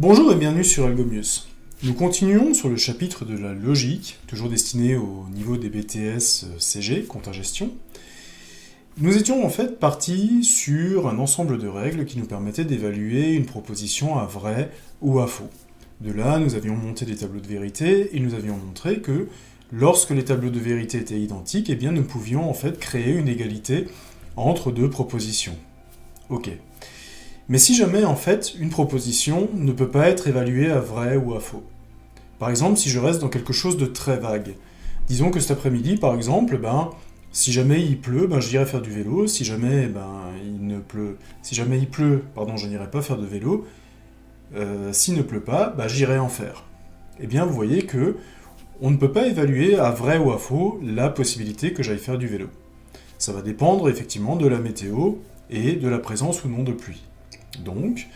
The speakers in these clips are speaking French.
Bonjour et bienvenue sur Algomius. Nous continuons sur le chapitre de la logique, toujours destiné au niveau des BTS CG, compta gestion. Nous étions en fait partis sur un ensemble de règles qui nous permettaient d'évaluer une proposition à vrai ou à faux. De là, nous avions monté des tableaux de vérité et nous avions montré que lorsque les tableaux de vérité étaient identiques, eh bien nous pouvions en fait créer une égalité entre deux propositions. Ok. Mais si jamais, en fait, une proposition ne peut pas être évaluée à vrai ou à faux. Par exemple, si je reste dans quelque chose de très vague. Disons que cet après-midi, par exemple, si jamais il pleut, j'irai faire du vélo. Si jamais il pleut, je n'irai pas faire de vélo. S'il ne pleut pas, j'irai en faire. Eh bien, vous voyez que on ne peut pas évaluer à vrai ou à faux la possibilité que j'aille faire du vélo. Ça va dépendre effectivement de la météo et de la présence ou non de pluie. Donc,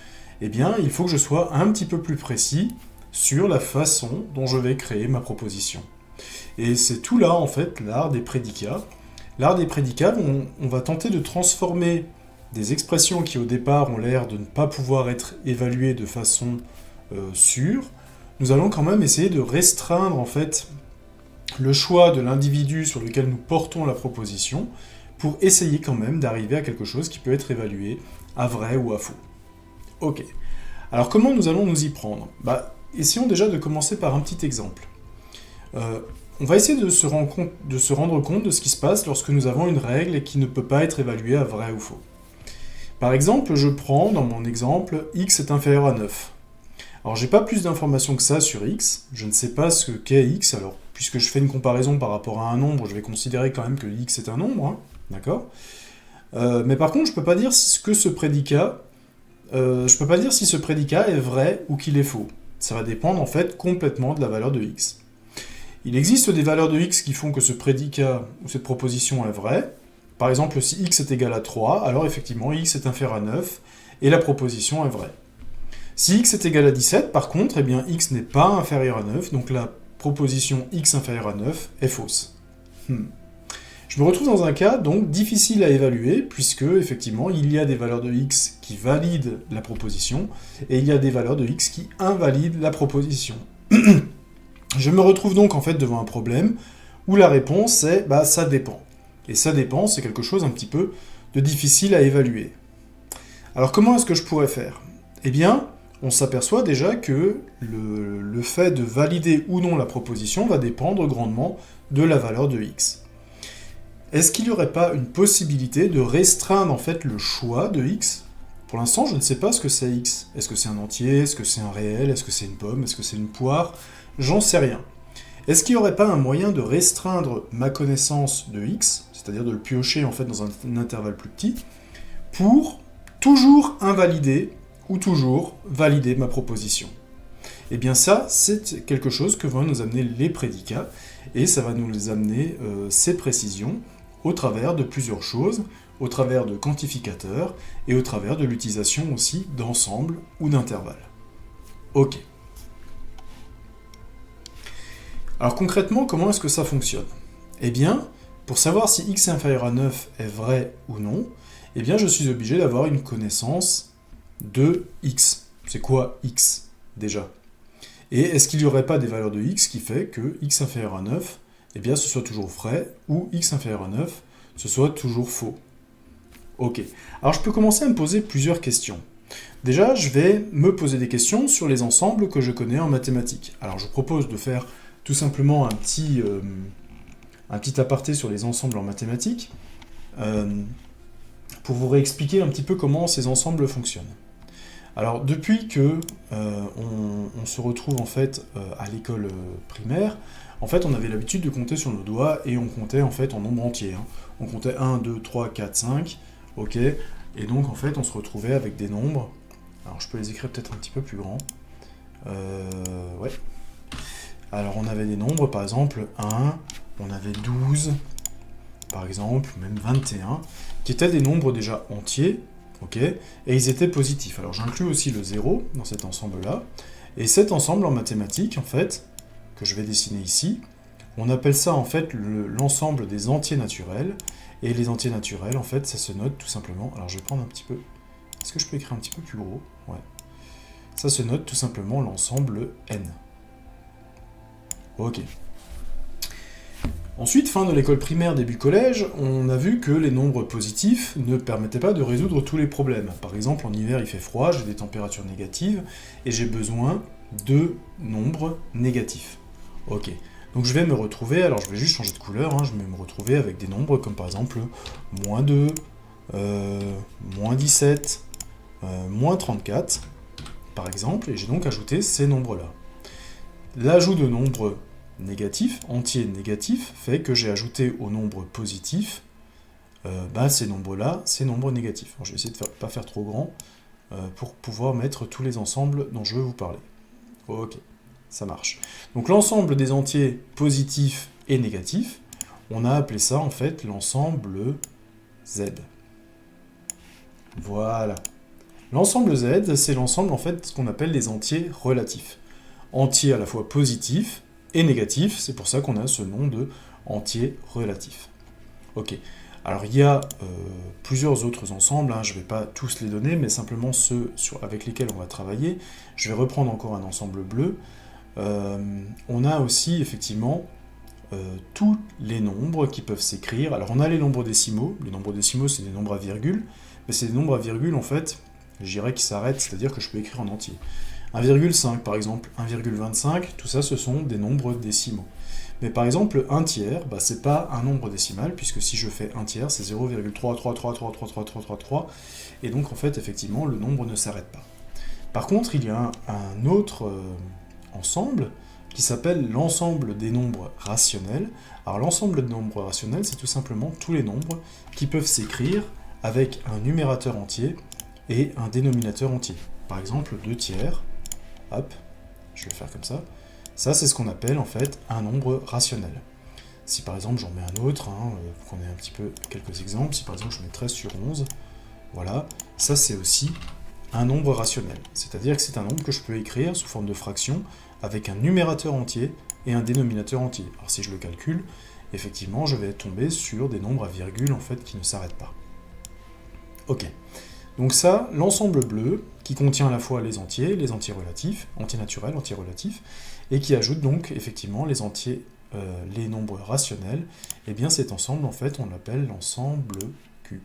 il faut que je sois un petit peu plus précis sur la façon dont je vais créer ma proposition. Et c'est tout là, en fait, l'art des prédicats. L'art des prédicats, on va tenter de transformer des expressions qui, au départ, ont l'air de ne pas pouvoir être évaluées de façon sûre. Nous allons quand même essayer de restreindre, en fait, le choix de l'individu sur lequel nous portons la proposition pour essayer quand même d'arriver à quelque chose qui peut être évalué à vrai ou à faux. Ok. Alors comment nous allons nous y prendre ? Essayons déjà de commencer par un petit exemple. On va essayer de se rendre compte de ce qui se passe lorsque nous avons une règle qui ne peut pas être évaluée à vrai ou faux. Par exemple, je prends dans mon exemple x est inférieur à 9. Alors j'ai pas plus d'informations que ça sur x, je ne sais pas ce qu'est x, alors puisque je fais une comparaison par rapport à un nombre, je vais considérer quand même que x est un nombre, d'accord ? Mais par contre, je peux pas dire si ce prédicat est vrai ou qu'il est faux. Ça va dépendre en fait complètement de la valeur de x. Il existe des valeurs de x qui font que ce prédicat ou cette proposition est vraie. Par exemple, si x est égal à 3, alors effectivement x est inférieur à 9 et la proposition est vraie. Si x est égal à 17, par contre, x n'est pas inférieur à 9, donc la proposition x inférieur à 9 est fausse. Je me retrouve dans un cas donc difficile à évaluer, puisque effectivement il y a des valeurs de x qui valident la proposition, et il y a des valeurs de x qui invalident la proposition. Je me retrouve donc en fait devant un problème où la réponse est ça dépend. Et ça dépend, c'est quelque chose un petit peu de difficile à évaluer. Alors comment est-ce que je pourrais faire ? On s'aperçoit déjà que le fait de valider ou non la proposition va dépendre grandement de la valeur de x. Est-ce qu'il n'y aurait pas une possibilité de restreindre en fait le choix de x ? Pour l'instant, je ne sais pas ce que c'est x. Est-ce que c'est un entier ? Est-ce que c'est un réel ? Est-ce que c'est une pomme ? Est-ce que c'est une poire ? J'en sais rien. Est-ce qu'il n'y aurait pas un moyen de restreindre ma connaissance de x, c'est-à-dire de le piocher en fait dans un intervalle plus petit, pour toujours invalider ou toujours valider ma proposition ? Eh bien ça, c'est quelque chose que vont nous amener les prédicats, et ça va nous amener ces précisions au travers de plusieurs choses, au travers de quantificateurs, et au travers de l'utilisation aussi d'ensembles ou d'intervalles. Ok. Alors concrètement, comment est-ce que ça fonctionne ? Pour savoir si x est inférieur à 9 est vrai ou non, je suis obligé d'avoir une connaissance de x. C'est quoi x, déjà ? Et est-ce qu'il n'y aurait pas des valeurs de x qui fait que x inférieur à 9, ce soit toujours vrai, ou x inférieur à 9, ce soit toujours faux ? Ok. Alors je peux commencer à me poser plusieurs questions. Déjà, je vais me poser des questions sur les ensembles que je connais en mathématiques. Alors je propose de faire tout simplement un petit aparté sur les ensembles en mathématiques, pour vous réexpliquer un petit peu comment ces ensembles fonctionnent. Alors, depuis que on se retrouve en fait à l'école primaire, en fait, on avait l'habitude de compter sur nos doigts et on comptait en fait en nombre entier. On comptait 1, 2, 3, 4, 5, ok ? Et donc, en fait, on se retrouvait avec des nombres. Alors, je peux les écrire peut-être un petit peu plus grands. Ouais. Alors, on avait des nombres, par exemple, 1, on avait 12, par exemple, même 21, qui étaient des nombres déjà entiers, ok, et ils étaient positifs. Alors j'inclus aussi le 0 dans cet ensemble-là, et cet ensemble en mathématiques, en fait, que je vais dessiner ici, on appelle ça en fait l'ensemble des entiers naturels, et les entiers naturels, en fait, ça se note tout simplement, alors je vais prendre un petit peu, est-ce que je peux écrire un petit peu plus gros ? Ouais. Ça se note tout simplement l'ensemble n. Ok. Ensuite, fin de l'école primaire, début collège, on a vu que les nombres positifs ne permettaient pas de résoudre tous les problèmes. Par exemple, en hiver il fait froid, j'ai des températures négatives, et j'ai besoin de nombres négatifs. Ok, donc je vais me retrouver, alors je vais juste changer de couleur, hein, je vais me retrouver avec des nombres comme par exemple moins 2, moins 17, moins 34, par exemple, et j'ai donc ajouté ces nombres-là. L'ajout de nombres négatif, entier négatif, fait que j'ai ajouté au nombre positif ces nombres-là, ces nombres négatifs. Alors, je vais essayer de ne pas faire trop grand pour pouvoir mettre tous les ensembles dont je veux vous parler. Ok, ça marche. Donc l'ensemble des entiers positifs et négatifs, on a appelé ça en fait l'ensemble Z. Voilà. L'ensemble Z, c'est l'ensemble en fait ce qu'on appelle les entiers relatifs. Entiers à la fois positifs et négatif, c'est pour ça qu'on a ce nom de entier relatif. Ok, alors il y a plusieurs autres ensembles, hein, je ne vais pas tous les donner, mais simplement ceux avec lesquels on va travailler. Je vais reprendre encore un ensemble bleu. On a aussi effectivement tous les nombres qui peuvent s'écrire. Alors on a les nombres décimaux c'est des nombres à virgule, mais c'est des nombres à virgule en fait, je dirais qui s'arrêtent, c'est-à-dire que je peux écrire en entier. 1,5 par exemple, 1,25, tout ça ce sont des nombres décimaux. Mais par exemple, 1 tiers, c'est pas un nombre décimal, puisque si je fais 1 tiers, c'est 0,333333333, et donc en fait, effectivement, le nombre ne s'arrête pas. Par contre, il y a un autre ensemble qui s'appelle l'ensemble des nombres rationnels. Alors l'ensemble des nombres rationnels, c'est tout simplement tous les nombres qui peuvent s'écrire avec un numérateur entier et un dénominateur entier. Par exemple, 2 tiers, hop, je vais faire comme ça. Ça, c'est ce qu'on appelle en fait un nombre rationnel. Si par exemple j'en mets un autre, pour qu'on ait un petit peu quelques exemples, si par exemple je mets 13 sur 11, voilà, ça c'est aussi un nombre rationnel. C'est-à-dire que c'est un nombre que je peux écrire sous forme de fraction avec un numérateur entier et un dénominateur entier. Alors si je le calcule, effectivement, je vais tomber sur des nombres à virgule en fait qui ne s'arrêtent pas. Ok. Donc ça, l'ensemble bleu, qui contient à la fois les entiers relatifs, entiers naturels, entiers relatifs, et qui ajoute donc effectivement les entiers, les nombres rationnels, et bien cet ensemble, en fait, on l'appelle l'ensemble Q.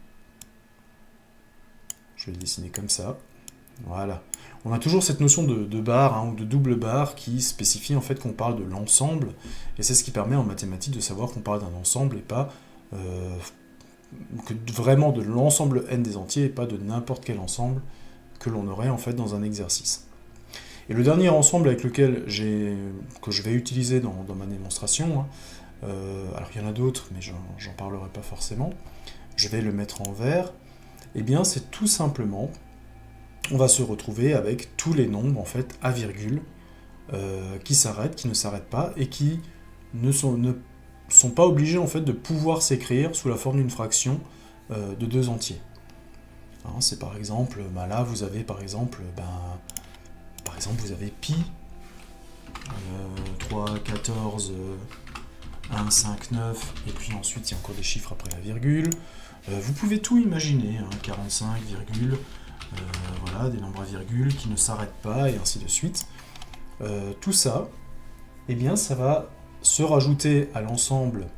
Je vais le dessiner comme ça. Voilà. On a toujours cette notion de barre ou de double barre qui spécifie en fait qu'on parle de l'ensemble, et c'est ce qui permet en mathématiques de savoir qu'on parle d'un ensemble et pas vraiment de l'ensemble n des entiers et pas de n'importe quel ensemble que l'on aurait en fait dans un exercice. Et le dernier ensemble avec lequel que je vais utiliser dans ma démonstration, alors il y en a d'autres mais j'en parlerai pas forcément, je vais le mettre en vert, et bien c'est tout simplement, on va se retrouver avec tous les nombres en fait à virgule qui s'arrêtent, qui ne s'arrêtent pas et qui ne sont pas obligés en fait de pouvoir s'écrire sous la forme d'une fraction de deux entiers. C'est par exemple, là vous avez par exemple vous avez pi, 3, 14, 1, 5, 9, et puis ensuite il y a encore des chiffres après la virgule. Vous pouvez tout imaginer, 45, virgule, voilà, des nombres à virgule qui ne s'arrêtent pas, et ainsi de suite. Tout ça, eh bien ça va se rajouter à l'ensemble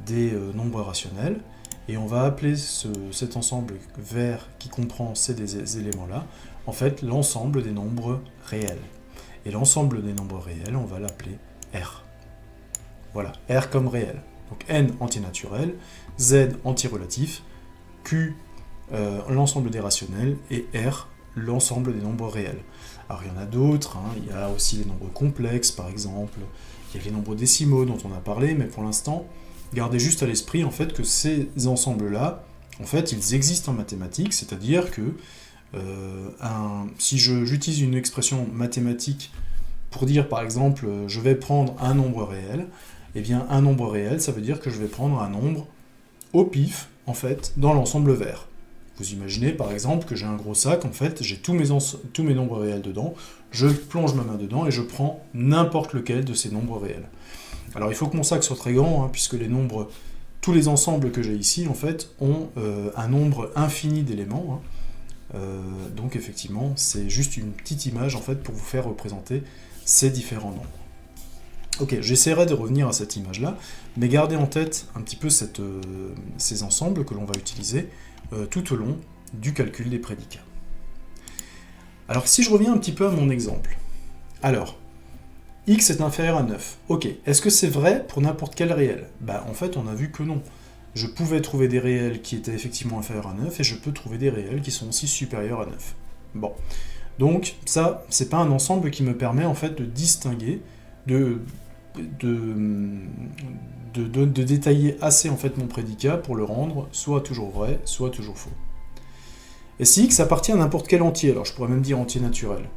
des nombres rationnels, et on va appeler cet ensemble vert qui comprend ces éléments-là, en fait, l'ensemble des nombres réels. Et l'ensemble des nombres réels, on va l'appeler R. Voilà, R comme réel. Donc N entier naturel, Z entier relatif, Q l'ensemble des rationnels, et R l'ensemble des nombres réels. Alors il y en a d'autres, il y a aussi les nombres complexes par exemple, il y a les nombres décimaux dont on a parlé, mais pour l'instant, gardez juste à l'esprit en fait que ces ensembles-là, en fait, ils existent en mathématiques, c'est-à-dire que si j'utilise une expression mathématique pour dire par exemple je vais prendre un nombre réel, eh bien un nombre réel ça veut dire que je vais prendre un nombre au pif en fait dans l'ensemble vert. Vous imaginez par exemple que j'ai un gros sac, en fait j'ai tous mes nombres réels dedans, je plonge ma main dedans et je prends n'importe lequel de ces nombres réels. Alors il faut que mon sac soit très grand, puisque tous les ensembles que j'ai ici en fait ont un nombre infini d'éléments, Donc effectivement, c'est juste une petite image en fait pour vous faire représenter ces différents nombres. Ok, j'essaierai de revenir à cette image-là, mais gardez en tête un petit peu ces ensembles que l'on va utiliser tout au long du calcul des prédicats. Alors si je reviens un petit peu à mon exemple, alors, x est inférieur à 9. Ok, est-ce que c'est vrai pour n'importe quel réel? En fait, on a vu que non. Je pouvais trouver des réels qui étaient effectivement inférieurs à 9, et je peux trouver des réels qui sont aussi supérieurs à 9. Bon, donc ça, c'est pas un ensemble qui me permet en fait de distinguer, de détailler assez en fait mon prédicat pour le rendre soit toujours vrai, soit toujours faux. Et si x appartient à n'importe quel entier, alors je pourrais même dire entier naturel,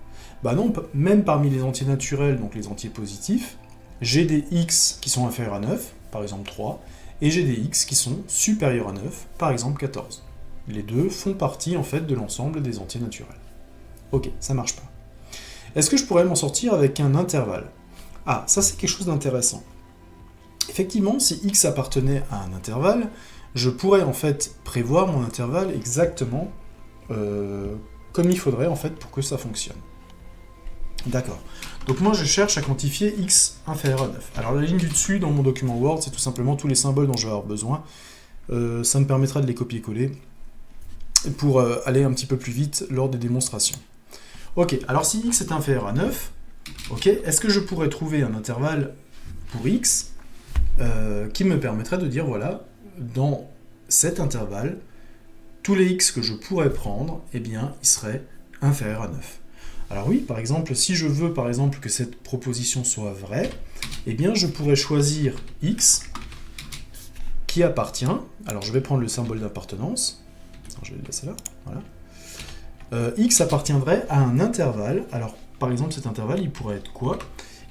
non, même parmi les entiers naturels, donc les entiers positifs, j'ai des x qui sont inférieurs à 9, par exemple 3, et j'ai des x qui sont supérieurs à 9, par exemple 14. Les deux font partie en fait de l'ensemble des entiers naturels. Ok, ça marche pas. Est-ce que je pourrais m'en sortir avec un intervalle? Ah, ça c'est quelque chose d'intéressant. Effectivement, si x appartenait à un intervalle, je pourrais en fait prévoir mon intervalle exactement comme il faudrait en fait pour que ça fonctionne. D'accord. Donc moi je cherche à quantifier x inférieur à 9. Alors la ligne du dessus dans mon document Word, c'est tout simplement tous les symboles dont je vais avoir besoin. Ça me permettra de les copier-coller pour aller un petit peu plus vite lors des démonstrations. Ok, alors si x est inférieur à 9, ok, est-ce que je pourrais trouver un intervalle pour x qui me permettrait de dire, voilà, dans cet intervalle, tous les x que je pourrais prendre, eh bien, ils seraient inférieurs à 9. Alors oui, par exemple, si je veux par exemple que cette proposition soit vraie, eh bien je pourrais choisir x qui appartient, alors je vais prendre le symbole d'appartenance, je vais le laisser là, voilà. X appartiendrait à un intervalle, alors par exemple cet intervalle il pourrait être quoi?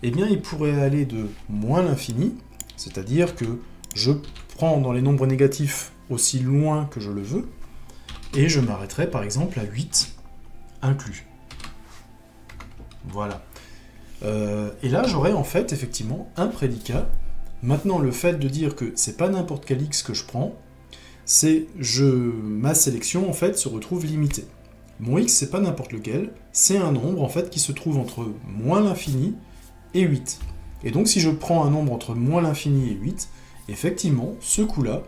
Eh bien il pourrait aller de moins l'infini, c'est-à-dire que je prends dans les nombres négatifs aussi loin que je le veux, et je m'arrêterai par exemple à 8 inclus. Voilà. Et là, j'aurai en fait, effectivement, un prédicat. Maintenant, le fait de dire que c'est pas n'importe quel x que je prends, c'est ma sélection, en fait, se retrouve limitée. Mon x, c'est pas n'importe lequel, c'est un nombre, en fait, qui se trouve entre moins l'infini et 8. Et donc, si je prends un nombre entre moins l'infini et 8, effectivement, ce coup-là,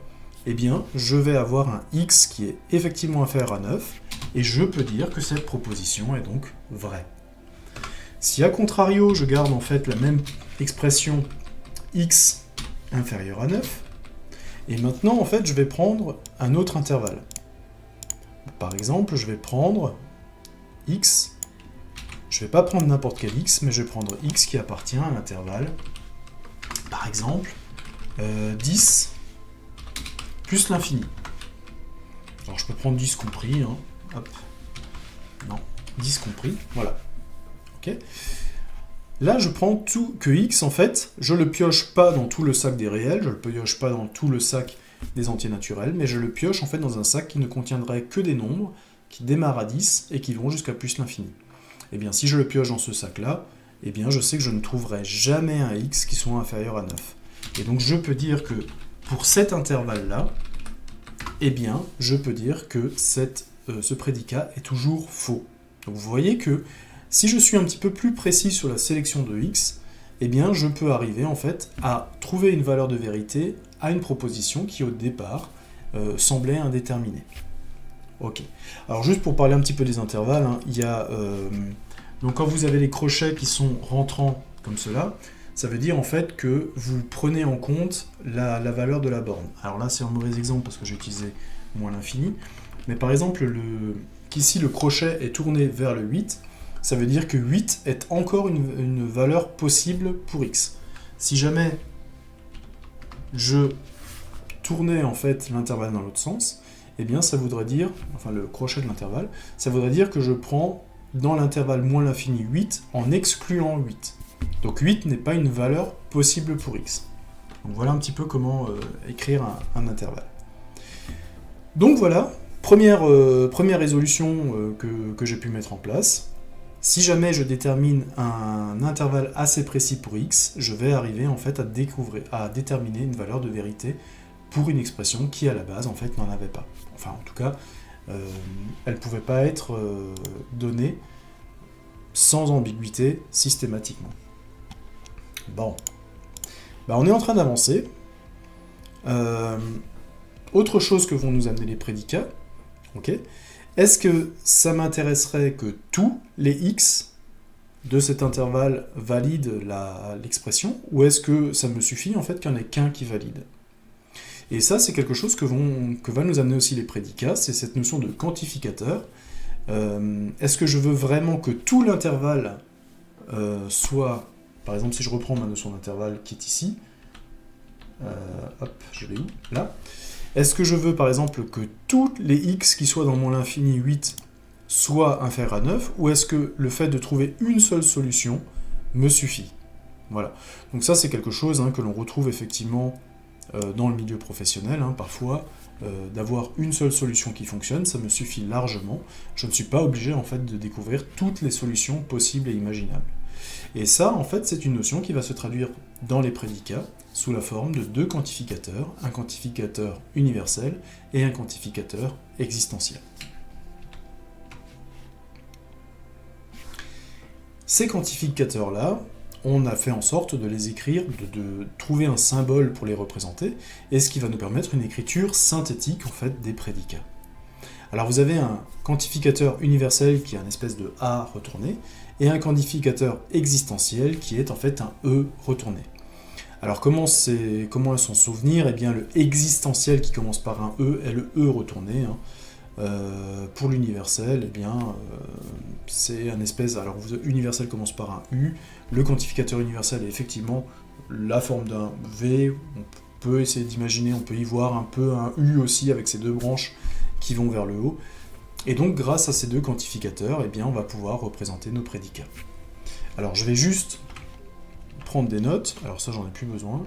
eh bien, je vais avoir un x qui est effectivement inférieur à 9, et je peux dire que cette proposition est donc vraie. Si à contrario, je garde en fait la même expression x inférieur à 9, et maintenant en fait je vais prendre un autre intervalle. Par exemple, je vais prendre x, je ne vais pas prendre n'importe quel x, mais je vais prendre x qui appartient à l'intervalle, par exemple, 10 plus l'infini. Alors je peux prendre 10 compris, hein. Hop. Non, 10 compris, voilà. Okay. Là, je prends tout que x, en fait, je le pioche pas dans tout le sac des réels, je le pioche pas dans tout le sac des entiers naturels, mais je le pioche en fait dans un sac qui ne contiendrait que des nombres qui démarrent à 10 et qui vont jusqu'à plus l'infini. Et bien, si je le pioche dans ce sac-là, eh bien, je sais que je ne trouverai jamais un x qui soit inférieur à 9. Et donc, je peux dire que pour cet intervalle-là, eh bien, je peux dire que ce prédicat est toujours faux. Donc, vous voyez que si je suis un petit peu plus précis sur la sélection de x, eh bien je peux arriver en fait à trouver une valeur de vérité à une proposition qui au départ semblait indéterminée. Ok. Alors juste pour parler un petit peu des intervalles, hein, il y a donc quand vous avez les crochets qui sont rentrants comme cela, ça veut dire en fait que vous prenez en compte la valeur de la borne. Alors là c'est un mauvais exemple parce que j'ai utilisé moins l'infini, mais par exemple qu'ici le crochet est tourné vers le 8, ça veut dire que 8 est encore une valeur possible pour x. Si jamais je tournais en fait l'intervalle dans l'autre sens, eh bien ça voudrait dire, enfin le crochet de l'intervalle, ça voudrait dire que je prends dans l'intervalle moins l'infini 8 en excluant 8. Donc 8 n'est pas une valeur possible pour x. Donc voilà un petit peu comment écrire un intervalle. Donc voilà, première résolution que j'ai pu mettre en place. Si jamais je détermine un intervalle assez précis pour x, je vais arriver en fait à déterminer une valeur de vérité pour une expression qui à la base en fait n'en avait pas. Enfin en tout cas, elle ne pouvait pas être donnée sans ambiguïté systématiquement. Bon, bah, on est en train d'avancer. Autre chose que vont nous amener les prédicats, ok. Est-ce que ça m'intéresserait que tous les x de cet intervalle valident l'expression, ou est-ce que ça me suffit en fait qu'il n'y en ait qu'un qui valide? Et ça, c'est quelque chose que va nous amener aussi les prédicats, c'est cette notion de quantificateur. Est-ce que je veux vraiment que tout l'intervalle soit... Par exemple, si je reprends ma notion d'intervalle qui est ici, hop, je l'ai où? Là. Est-ce que je veux, par exemple, que tous les x qui soient dans mon infini 8 soient inférieurs à 9, ou est-ce que le fait de trouver une seule solution me suffit? Voilà. Donc ça, c'est quelque chose que l'on retrouve effectivement dans le milieu professionnel, parfois, d'avoir une seule solution qui fonctionne, ça me suffit largement. Je ne suis pas obligé, en fait, de découvrir toutes les solutions possibles et imaginables. Et ça, en fait, c'est une notion qui va se traduire dans les prédicats sous la forme de deux quantificateurs, un quantificateur universel et un quantificateur existentiel. Ces quantificateurs-là, on a fait en sorte de les écrire, de trouver un symbole pour les représenter, et ce qui va nous permettre une écriture synthétique, en fait, des prédicats. Alors vous avez un quantificateur universel qui est un espèce de A retourné, et un quantificateur existentiel qui est en fait un E retourné. Alors comment s'en souvenir? Eh bien le existentiel qui commence par un E est le E retourné. Pour l'universel, eh bien c'est un espèce... Alors universel commence par un U, le quantificateur universel est effectivement la forme d'un V, on peut essayer d'imaginer, on peut y voir un peu un U aussi avec ses deux branches qui vont vers le haut. Et donc, grâce à ces deux quantificateurs, eh bien, on va pouvoir représenter nos prédicats. Alors, je vais juste prendre des notes. Alors ça, j'en ai plus besoin.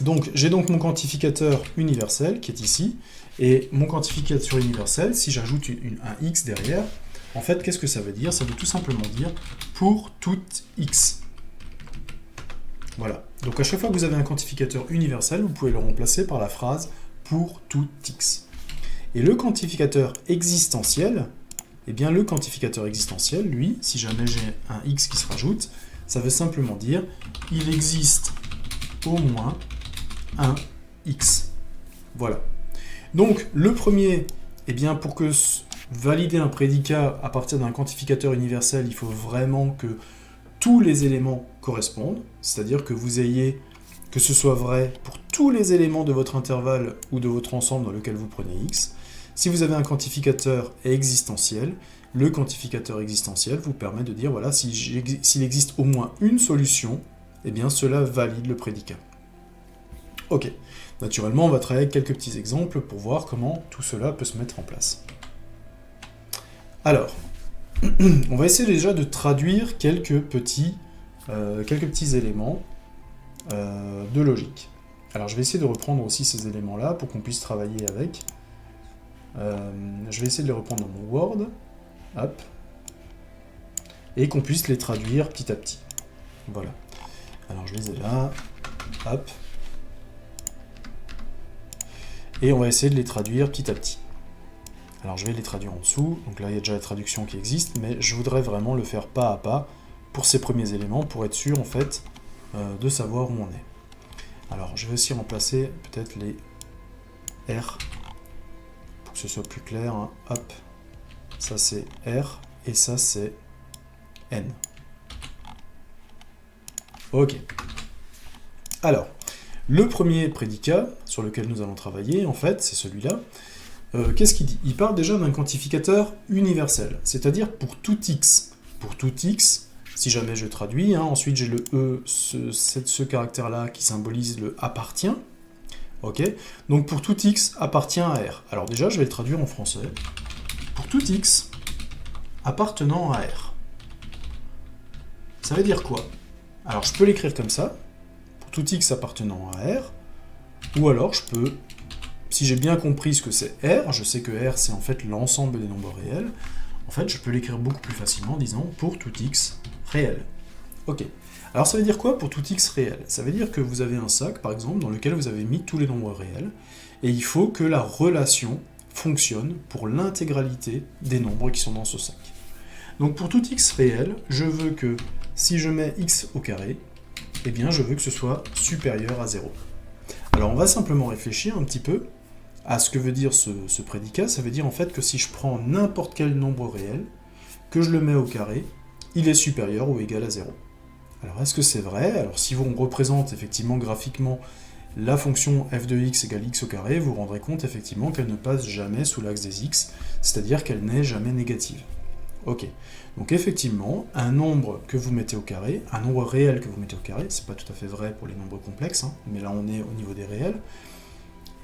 Donc, j'ai donc mon quantificateur universel, qui est ici. Et mon quantificateur universel, si j'ajoute un x derrière, en fait, qu'est-ce que ça veut dire? Ça veut tout simplement dire pour tout x. Voilà. Donc, à chaque fois que vous avez un quantificateur universel, vous pouvez le remplacer par la phrase pour tout x. Et le quantificateur existentiel, eh bien le quantificateur existentiel, lui, si jamais j'ai un x qui se rajoute, ça veut simplement dire il existe au moins un x. Voilà. Donc le premier, eh bien pour valider un prédicat à partir d'un quantificateur universel, il faut vraiment que tous les éléments correspondent, c'est-à-dire que vous ayez, que ce soit vrai pour tous les éléments de votre intervalle ou de votre ensemble dans lequel vous prenez x. Si vous avez un quantificateur existentiel, le quantificateur existentiel vous permet de dire, voilà, s'il existe au moins une solution, eh bien cela valide le prédicat. Ok, naturellement on va travailler avec quelques petits exemples pour voir comment tout cela peut se mettre en place. Alors, on va essayer déjà de traduire quelques petits éléments de logique. Alors je vais essayer de reprendre aussi ces éléments-là pour qu'on puisse travailler avec. Je vais essayer de les reprendre dans mon Word, hop, et qu'on puisse les traduire petit à petit. Voilà. Alors je les ai là, hop, et on va essayer de les traduire petit à petit. Alors je vais les traduire en dessous, donc là il y a déjà la traduction qui existe, mais je voudrais vraiment le faire pas à pas pour ces premiers éléments, pour être sûr en fait de savoir où on est. Alors je vais aussi remplacer peut-être les R, pour que ce soit plus clair, hop, ça c'est R, et ça c'est N. Ok. Alors, le premier prédicat sur lequel nous allons travailler, en fait, c'est celui-là. Qu'est-ce qu'il dit? Il parle déjà d'un quantificateur universel, c'est-à-dire pour tout x. Pour tout x, si jamais je traduis, ensuite j'ai le E, ce caractère-là qui symbolise le appartient. Ok. Donc pour tout x appartient à R. Alors déjà, je vais le traduire en français. Pour tout x appartenant à R. Ça veut dire quoi? Alors je peux l'écrire comme ça, pour tout x appartenant à R, ou alors je peux, si j'ai bien compris ce que c'est R, je sais que R c'est en fait l'ensemble des nombres réels, en fait je peux l'écrire beaucoup plus facilement en disant pour tout x réel. Ok. Alors ça veut dire quoi pour tout x réel? Ça veut dire que vous avez un sac par exemple dans lequel vous avez mis tous les nombres réels, et il faut que la relation fonctionne pour l'intégralité des nombres qui sont dans ce sac. Donc pour tout x réel, je veux que si je mets x au carré, eh bien je veux que ce soit supérieur à 0. Alors on va simplement réfléchir un petit peu à ce que veut dire ce prédicat. Ça veut dire en fait que si je prends n'importe quel nombre réel, que je le mets au carré, il est supérieur ou égal à 0. Alors est-ce que c'est vrai? Alors si on représente effectivement graphiquement la fonction f de x égale x au carré, vous vous rendrez compte effectivement qu'elle ne passe jamais sous l'axe des x, c'est-à-dire qu'elle n'est jamais négative. Ok, donc effectivement, un nombre que vous mettez au carré, un nombre réel que vous mettez au carré, c'est pas tout à fait vrai pour les nombres complexes, hein, mais là on est au niveau des réels,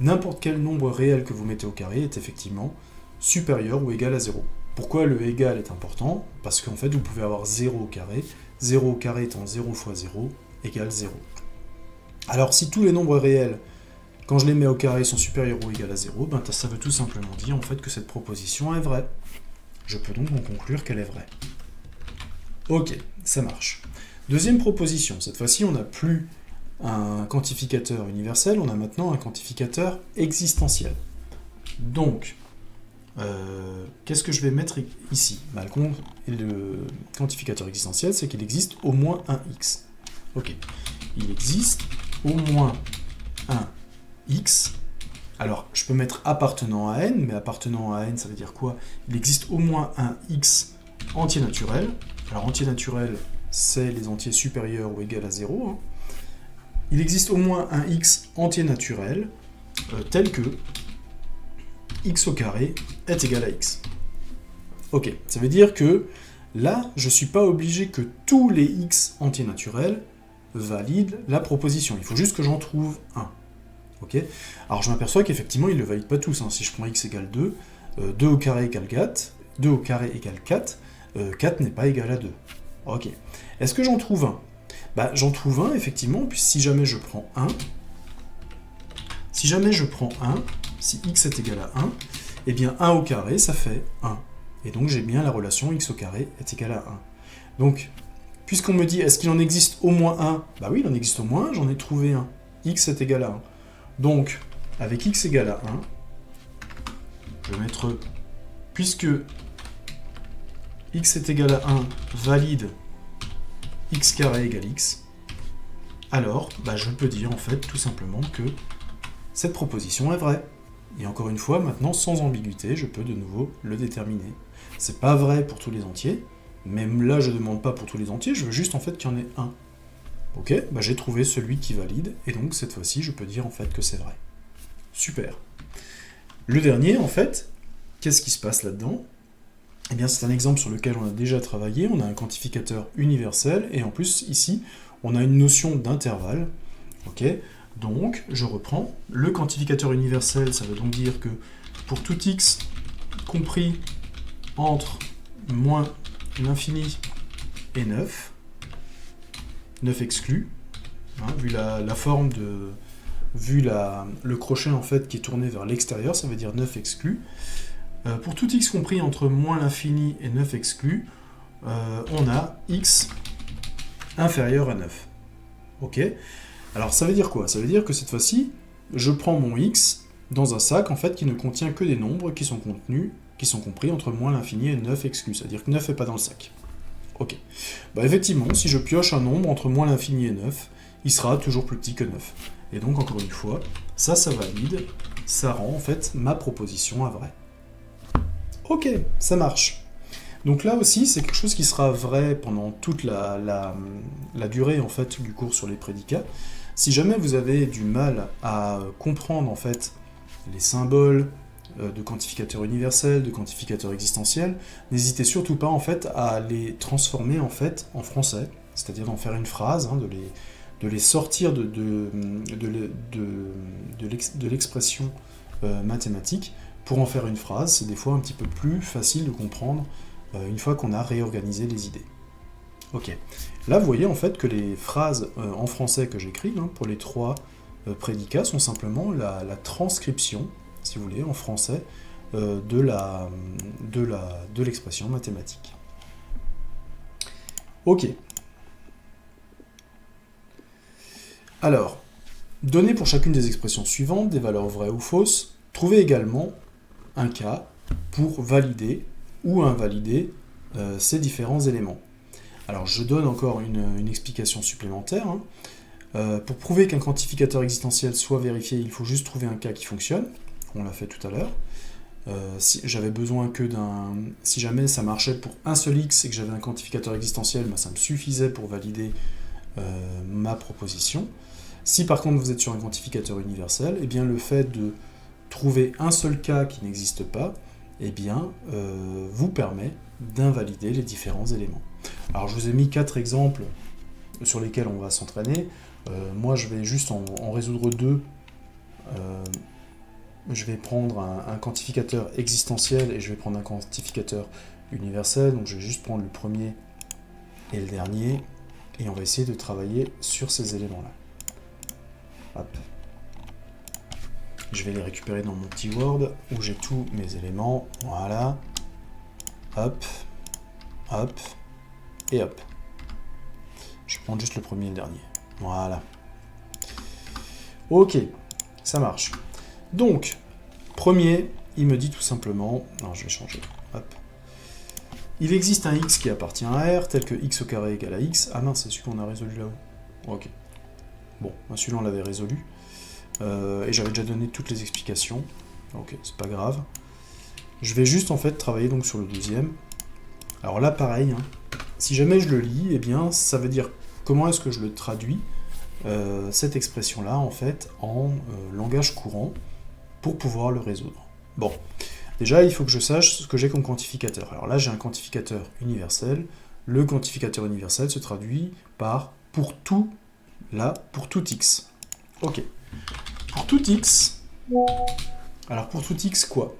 n'importe quel nombre réel que vous mettez au carré est effectivement supérieur ou égal à 0. Pourquoi le égal est important? Parce qu'en fait vous pouvez avoir 0 au carré étant 0 fois 0 égale 0. Alors si tous les nombres réels, quand je les mets au carré, sont supérieurs ou égaux à 0, ben, ça veut tout simplement dire en fait que cette proposition est vraie. Je peux donc en conclure qu'elle est vraie. Ok, ça marche. Deuxième proposition, cette fois-ci on n'a plus un quantificateur universel, on a maintenant un quantificateur existentiel. Donc, qu'est-ce que je vais mettre ici? Le quantificateur existentiel, c'est qu'il existe au moins un x. Ok, il existe au moins un x. Alors, je peux mettre appartenant à n, mais appartenant à n, ça veut dire quoi? Il existe au moins un x entier naturel. Alors, entier naturel, c'est les entiers supérieurs ou égaux à 0. Hein. Il existe au moins un x entier naturel, tel que x au carré est égal à x. Ok, ça veut dire que là, je ne suis pas obligé que tous les x entiers naturels valident la proposition. Il faut juste que j'en trouve un. Okay. Alors je m'aperçois qu'effectivement, ils ne le valident pas tous. Hein. Si je prends x égale 2, 2 au carré égale 4, 2 au carré égale 4, 4 n'est pas égal à 2. Ok. Est-ce que j'en trouve un? Bah, j'en trouve un, effectivement, puis si jamais je prends 1, si x est égal à 1, eh bien 1 au carré, ça fait 1. Et donc j'ai bien la relation x au carré est égal à 1. Donc, puisqu'on me dit, est-ce qu'il en existe au moins un? Bah oui, il en existe au moins un, j'en ai trouvé un. X est égal à 1. Donc, avec x égale à 1, je vais mettre, puisque x est égal à 1 valide x carré égale x, alors bah, je peux dire en fait tout simplement que cette proposition est vraie. Et encore une fois, maintenant, sans ambiguïté, je peux de nouveau le déterminer. C'est pas vrai pour tous les entiers, même là je ne demande pas pour tous les entiers, je veux juste en fait qu'il y en ait un. Ok, bah j'ai trouvé celui qui valide, et donc cette fois-ci, je peux dire en fait que c'est vrai. Super. Le dernier, en fait, qu'est-ce qui se passe là-dedans? Eh bien, c'est un exemple sur lequel on a déjà travaillé, on a un quantificateur universel, et en plus, ici, on a une notion d'intervalle. Ok, donc, je reprends. Le quantificateur universel, ça veut donc dire que pour tout x compris entre moins l'infini et 9, 9 exclus, hein, vu la forme de... vu le crochet en fait qui est tourné vers l'extérieur, ça veut dire 9 exclus. Pour tout x compris entre moins l'infini et 9 exclus, on a x inférieur à 9. Ok. Alors ça veut dire quoi? Ça veut dire que cette fois-ci, je prends mon x dans un sac en fait qui ne contient que des nombres qui sont compris entre moins l'infini et 9 exclus, c'est-à-dire que 9 n'est pas dans le sac. Ok. Bah effectivement, si je pioche un nombre entre moins l'infini et 9, il sera toujours plus petit que 9. Et donc, encore une fois, ça valide, ça rend en fait ma proposition à vraie. Ok, ça marche. Donc là aussi, c'est quelque chose qui sera vrai pendant toute la durée en fait du cours sur les prédicats. Si jamais vous avez du mal à comprendre en fait les symboles de quantificateurs universels, de quantificateurs existentiels, n'hésitez surtout pas en fait à les transformer en fait en français, c'est-à-dire d'en faire une phrase, hein, de les sortir de l'expression mathématique pour en faire une phrase. C'est des fois un petit peu plus facile de comprendre une fois qu'on a réorganisé les idées. Ok. Là, vous voyez en fait que les phrases en français que j'écris hein, pour les trois prédicats sont simplement la transcription, si vous voulez, en français, de l'expression mathématique. Ok. Alors, Donnez pour chacune des expressions suivantes des valeurs vraies ou fausses. Trouvez également un cas pour valider ou invalider ces différents éléments. Alors je donne encore une explication supplémentaire. Pour prouver qu'un quantificateur existentiel soit vérifié, il faut juste trouver un cas qui fonctionne. On l'a fait tout à l'heure. Si jamais ça marchait pour un seul x et que j'avais un quantificateur existentiel, ça me suffisait pour valider ma proposition. Si par contre vous êtes sur un quantificateur universel, eh bien le fait de trouver un seul cas qui n'existe pas, eh bien, vous permet d'invalider les différents éléments. Alors je vous ai mis 4 exemples sur lesquels on va s'entraîner. Moi je vais juste en résoudre 2. Je vais prendre un quantificateur existentiel et je vais prendre un quantificateur universel. Donc je vais juste prendre le premier et le dernier et on va essayer de travailler sur ces éléments-là. Hop. Je vais les récupérer dans mon petit Word où j'ai tous mes éléments. Voilà. Hop. Hop. Et hop. Je vais prendre juste le premier et le dernier. Voilà. Ok. Ça marche. Donc, premier, il me dit tout simplement... Non, je vais changer. Hop. Il existe un x qui appartient à R, tel que x au carré égale à x. Ah mince, c'est celui qu'on a résolu là-haut. Ok. Bon, celui-là on l'avait résolu. Et j'avais déjà donné toutes les explications. Ok, c'est pas grave. Je vais juste en fait travailler donc sur le deuxième. Alors là pareil, si jamais je le lis, eh bien ça veut dire comment est-ce que je le traduis, cette expression-là en fait, en langage courant pour pouvoir le résoudre. Bon, déjà il faut que je sache ce que j'ai comme quantificateur. Alors là j'ai un quantificateur universel. Le quantificateur universel se traduit par pour tout x. Ok. Pour tout x, alors pour tout x quoi?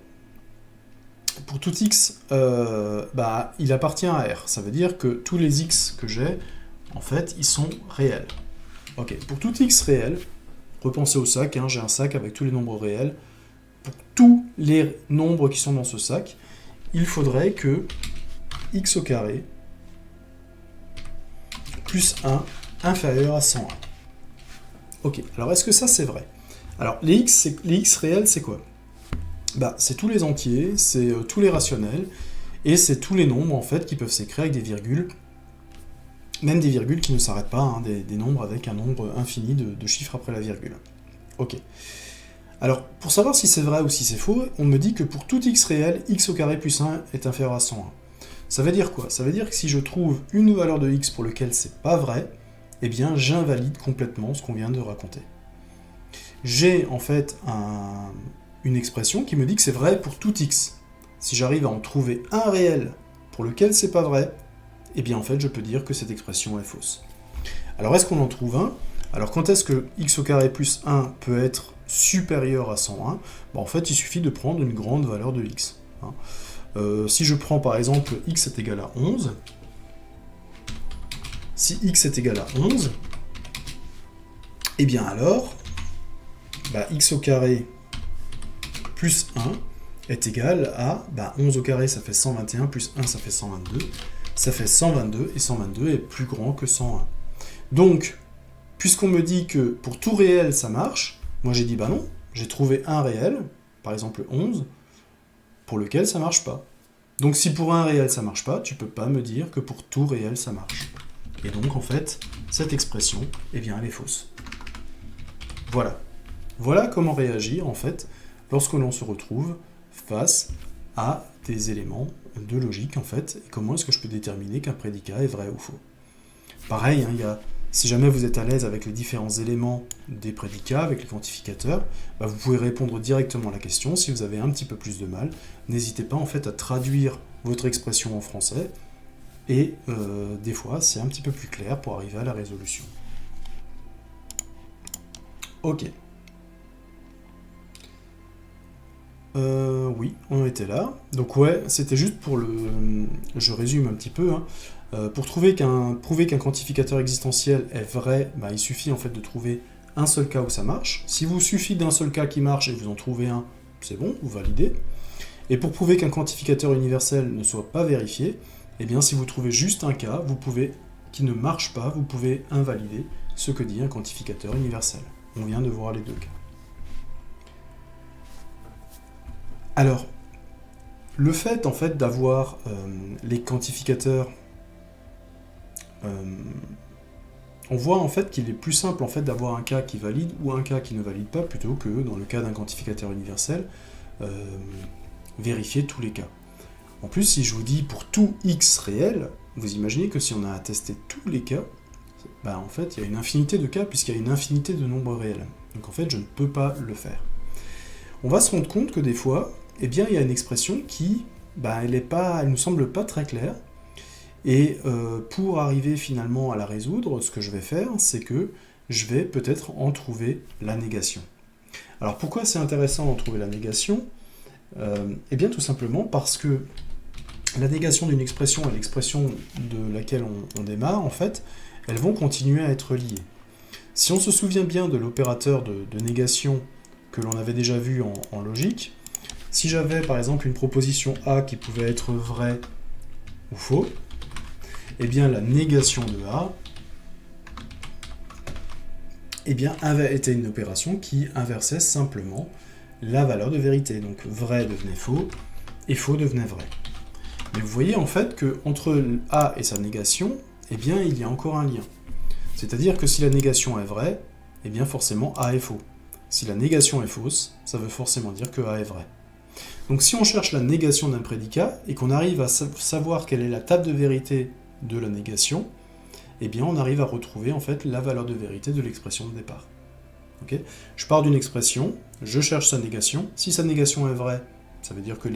Pour tout x, il appartient à R. Ça veut dire que tous les x que j'ai, en fait, ils sont réels. Ok, pour tout x réel, repensez au sac, j'ai un sac avec tous les nombres réels. Pour tous les nombres qui sont dans ce sac, il faudrait que x au carré plus 1 inférieur à 101. Ok, alors est-ce que ça c'est vrai? Alors les x réels c'est quoi? C'est tous les entiers, c'est tous les rationnels, et c'est tous les nombres en fait qui peuvent s'écrire avec des virgules, même des virgules qui ne s'arrêtent pas, des nombres avec un nombre infini de chiffres après la virgule. Ok. Alors, pour savoir si c'est vrai ou si c'est faux, on me dit que pour tout x réel, x au carré plus 1 est inférieur à 101. Ça veut dire quoi? Ça veut dire que si je trouve une valeur de x pour laquelle c'est pas vrai, eh bien j'invalide complètement ce qu'on vient de raconter. J'ai en fait une expression qui me dit que c'est vrai pour tout x. Si j'arrive à en trouver un réel pour lequel c'est pas vrai, eh bien en fait je peux dire que cette expression est fausse. Alors est-ce qu'on en trouve un? Alors quand est-ce que x au carré plus 1 peut être supérieur à 101? En fait il suffit de prendre une grande valeur de x. Si je prends par exemple x est égal à 11, si x est égal à 11, eh bien alors, x au carré plus 1 est égal à 11 au carré, ça fait 121, plus 1, ça fait 122. Ça fait 122, et 122 est plus grand que 101. Donc, puisqu'on me dit que pour tout réel, ça marche, moi j'ai dit, non, j'ai trouvé un réel, par exemple 11, pour lequel ça marche pas. Donc si pour un réel ça marche pas, tu peux pas me dire que pour tout réel ça marche. Et donc en fait, cette expression, eh bien elle est fausse. Voilà. Voilà comment réagir en fait lorsque l'on se retrouve face à des éléments de logique en fait, et comment est-ce que je peux déterminer qu'un prédicat est vrai ou faux. Pareil, si jamais vous êtes à l'aise avec les différents éléments des prédicats, avec les quantificateurs, vous pouvez répondre directement à la question. Si vous avez un petit peu plus de mal, n'hésitez pas en fait à traduire votre expression en français, et des fois c'est un petit peu plus clair pour arriver à la résolution. Ok. Oui, on était là. Donc ouais, c'était juste pour le... Je résume un petit peu. Pour prouver qu'un quantificateur existentiel est vrai, il suffit en fait de trouver un seul cas où ça marche. Si vous suffit d'un seul cas qui marche et vous en trouvez un, c'est bon, vous validez. Et pour prouver qu'un quantificateur universel ne soit pas vérifié, eh bien si vous trouvez juste un cas qui ne marche pas, vous pouvez invalider ce que dit un quantificateur universel. on vient de voir les deux cas. Alors, le fait en fait d'avoir les quantificateurs, on voit en fait qu'il est plus simple en fait d'avoir un cas qui valide ou un cas qui ne valide pas, plutôt que dans le cas d'un quantificateur universel, vérifier tous les cas. En plus, si je vous dis pour tout x réel, vous imaginez que si on a à tester tous les cas, bah en fait il y a une infinité de cas puisqu'il y a une infinité de nombres réels. Donc en fait je ne peux pas le faire. On va se rendre compte que des fois, eh bien, il y a une expression qui, elle nous semble pas très claire. Et pour arriver finalement à la résoudre, ce que je vais faire, c'est que je vais peut-être en trouver la négation. Alors pourquoi c'est intéressant d'en trouver la négation ? Eh bien tout simplement parce que la négation d'une expression et l'expression de laquelle on démarre, en fait, elles vont continuer à être liées. Si on se souvient bien de l'opérateur de négation que l'on avait déjà vu en logique, si j'avais par exemple une proposition A qui pouvait être vraie ou faux, eh bien la négation de A avait été une opération qui inversait simplement la valeur de vérité. Donc vrai devenait faux et faux devenait vrai. Mais vous voyez en fait qu'entre A et sa négation, eh bien il y a encore un lien. C'est-à-dire que si la négation est vraie, eh bien forcément A est faux. Si la négation est fausse, ça veut forcément dire que A est vrai. Donc si on cherche la négation d'un prédicat et qu'on arrive à savoir quelle est la table de vérité de la négation, eh bien on arrive à retrouver en fait la valeur de vérité de l'expression de départ. Okay ? Je pars d'une expression, je cherche sa négation. Si sa négation est vraie, ça veut dire que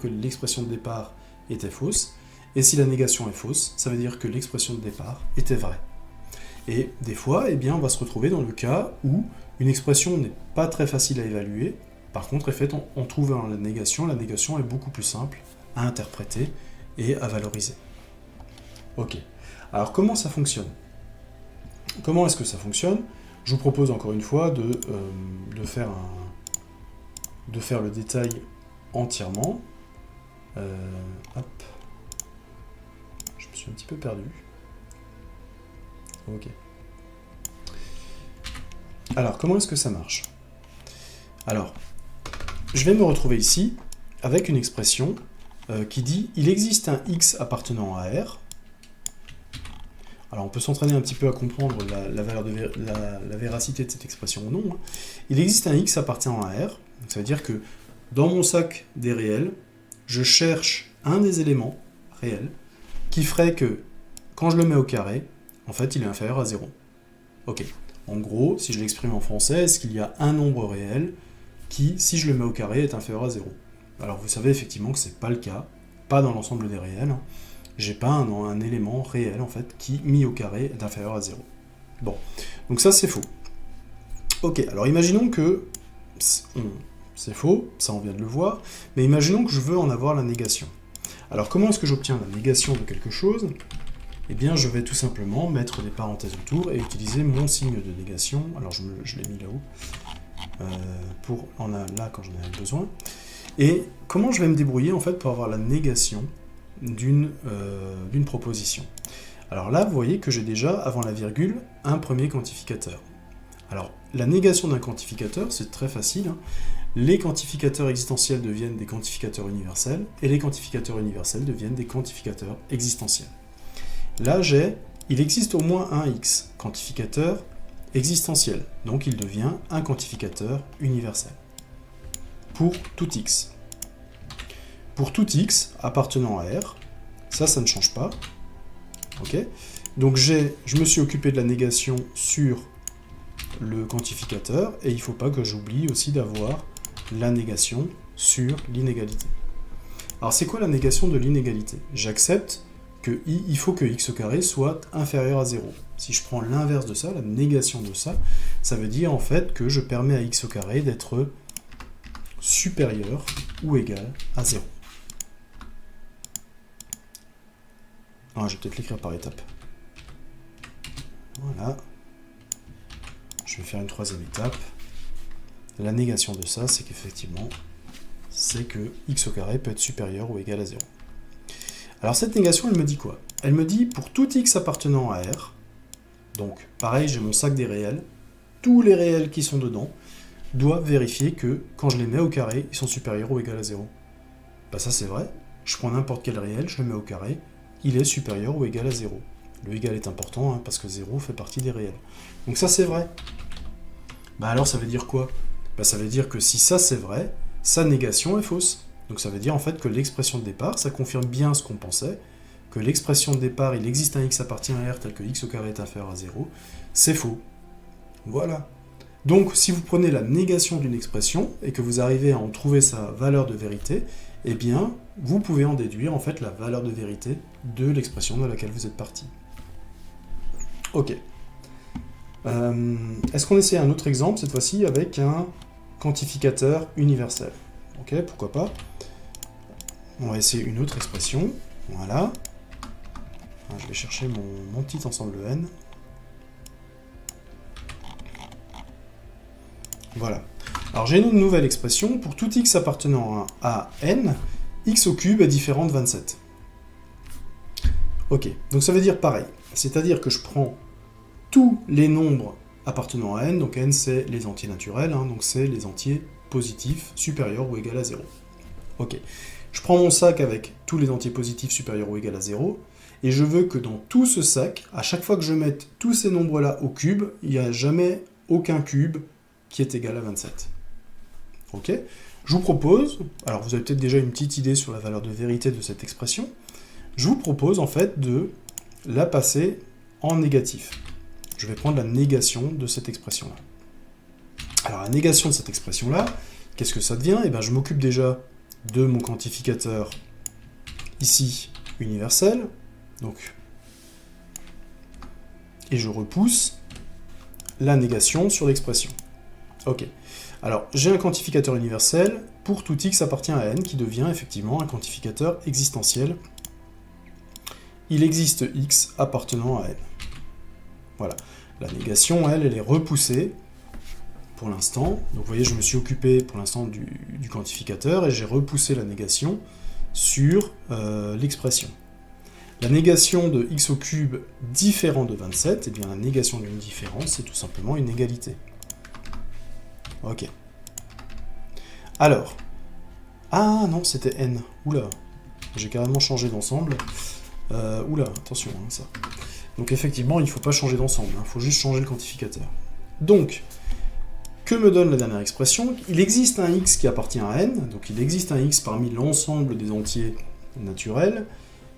l'expression de départ était fausse. Et si la négation est fausse, ça veut dire que l'expression de départ était vraie. Et des fois, eh bien, on va se retrouver dans le cas où une expression n'est pas très facile à évaluer. Par contre, en trouvant la négation est beaucoup plus simple à interpréter et à valoriser. Ok. Alors, comment ça fonctionne ? Comment est-ce que ça fonctionne ? Je vous propose encore une fois de faire le détail entièrement. Hop. Je me suis un petit peu perdu. Ok. Alors, comment est-ce que ça marche ? Alors, je vais me retrouver ici avec une expression qui dit « il existe un x appartenant à R ». Alors, on peut s'entraîner un petit peu à comprendre la véracité de cette expression ou non. Hein. Il existe un x appartenant à R. Donc, ça veut dire que dans mon sac des réels, je cherche un des éléments réels qui ferait que, quand je le mets au carré, en fait, il est inférieur à 0. Ok. En gros, si je l'exprime en français, est-ce qu'il y a un nombre réel qui, si je le mets au carré, est inférieur à 0 ? Alors, vous savez effectivement que ce n'est pas le cas, pas dans l'ensemble des réels. Hein. J'ai pas un élément réel, en fait, qui, mis au carré, est inférieur à 0. Bon. Donc ça, c'est faux. Ok. Alors, imaginons que c'est faux, ça on vient de le voir, mais imaginons que je veux en avoir la négation. Alors, comment est-ce que j'obtiens la négation de quelque chose ? Eh bien, je vais tout simplement mettre des parenthèses autour et utiliser mon signe de négation. Alors, je l'ai mis là-haut, là quand j'en avais besoin. Et comment je vais me débrouiller, en fait, pour avoir la négation d'une proposition ? Alors là, vous voyez que j'ai déjà, avant la virgule, un premier quantificateur. Alors, la négation d'un quantificateur, c'est très facile. Hein. Les quantificateurs existentiels deviennent des quantificateurs universels, et les quantificateurs universels deviennent des quantificateurs existentiels. Là, il existe au moins un x, quantificateur existentiel, donc il devient un quantificateur universel. Pour tout x. Pour tout x appartenant à R, ça ne change pas. Ok ? Donc je me suis occupé de la négation sur le quantificateur, et il ne faut pas que j'oublie aussi d'avoir la négation sur l'inégalité. Alors c'est quoi la négation de l'inégalité ? J'accepte il faut que x au carré soit inférieur à 0. Si je prends l'inverse de ça, la négation de ça, ça veut dire en fait que je permets à x au carré d'être supérieur ou égal à 0. Ah, je vais peut-être l'écrire par étapes. Voilà. Je vais faire une troisième étape. La négation de ça, c'est qu'effectivement, c'est que x au carré peut être supérieur ou égal à 0. Alors cette négation, elle me dit quoi ? Elle me dit, pour tout x appartenant à R, Donc, pareil, j'ai mon sac des réels. Tous les réels qui sont dedans doivent vérifier que, quand je les mets au carré, ils sont supérieurs ou égaux à 0. Bah ça c'est vrai. Je prends n'importe quel réel, je le mets au carré, il est supérieur ou égal à 0. Le égal est important, hein, parce que 0 fait partie des réels. Donc ça c'est vrai. Bah alors ça veut dire quoi? Bah ça veut dire que si ça c'est vrai, sa négation est fausse. Donc ça veut dire en fait que l'expression de départ, ça confirme bien ce qu'on pensait, que l'expression de départ, il existe un x appartient à R tel que x au carré est inférieur à 0, c'est faux. Voilà. Donc si vous prenez la négation d'une expression et que vous arrivez à en trouver sa valeur de vérité, eh bien, vous pouvez en déduire en fait la valeur de vérité de l'expression de laquelle vous êtes parti. Ok. Est-ce qu'on essaie un autre exemple, cette fois-ci, avec un quantificateur universel? Ok, pourquoi pas. On va essayer une autre expression. Voilà. Je vais chercher mon petit ensemble n. Voilà. Alors j'ai une nouvelle expression. Pour tout x appartenant à n, x au cube est différent de 27. Ok, donc ça veut dire pareil. C'est-à-dire que je prends tous les nombres appartenant à n, donc n c'est les entiers naturels, hein, donc c'est les entiers positifs supérieurs ou égal à 0. Ok, je prends mon sac avec tous les entiers positifs supérieurs ou égal à 0, et je veux que dans tout ce sac, à chaque fois que je mette tous ces nombres-là au cube, il n'y a jamais aucun cube qui est égal à 27. Ok, je vous propose, alors vous avez peut-être déjà une petite idée sur la valeur de vérité de cette expression, je vous propose en fait de la passer en négatif. Je vais prendre la négation de cette expression-là. Alors la négation de cette expression-là, qu'est-ce que ça devient? Eh bien je m'occupe déjà de mon quantificateur ici universel, donc, et je repousse la négation sur l'expression. Ok. Alors, j'ai un quantificateur universel pour tout x appartient à n qui devient effectivement un quantificateur existentiel. Il existe x appartenant à n. Voilà. La négation, elle est repoussée pour l'instant. Donc vous voyez, je me suis occupé pour l'instant du quantificateur et j'ai repoussé la négation sur l'expression. La négation de x au cube différent de 27, eh bien la négation d'une différence, c'est tout simplement une égalité. Ok. Alors. Ah non, c'était n. Oula. J'ai carrément changé d'ensemble. Oula, attention, hein, ça. Donc effectivement, il ne faut pas changer d'ensemble, il faut juste changer le quantificateur. Donc, que me donne la dernière expression? Il existe un x qui appartient à n, donc il existe un x parmi l'ensemble des entiers naturels,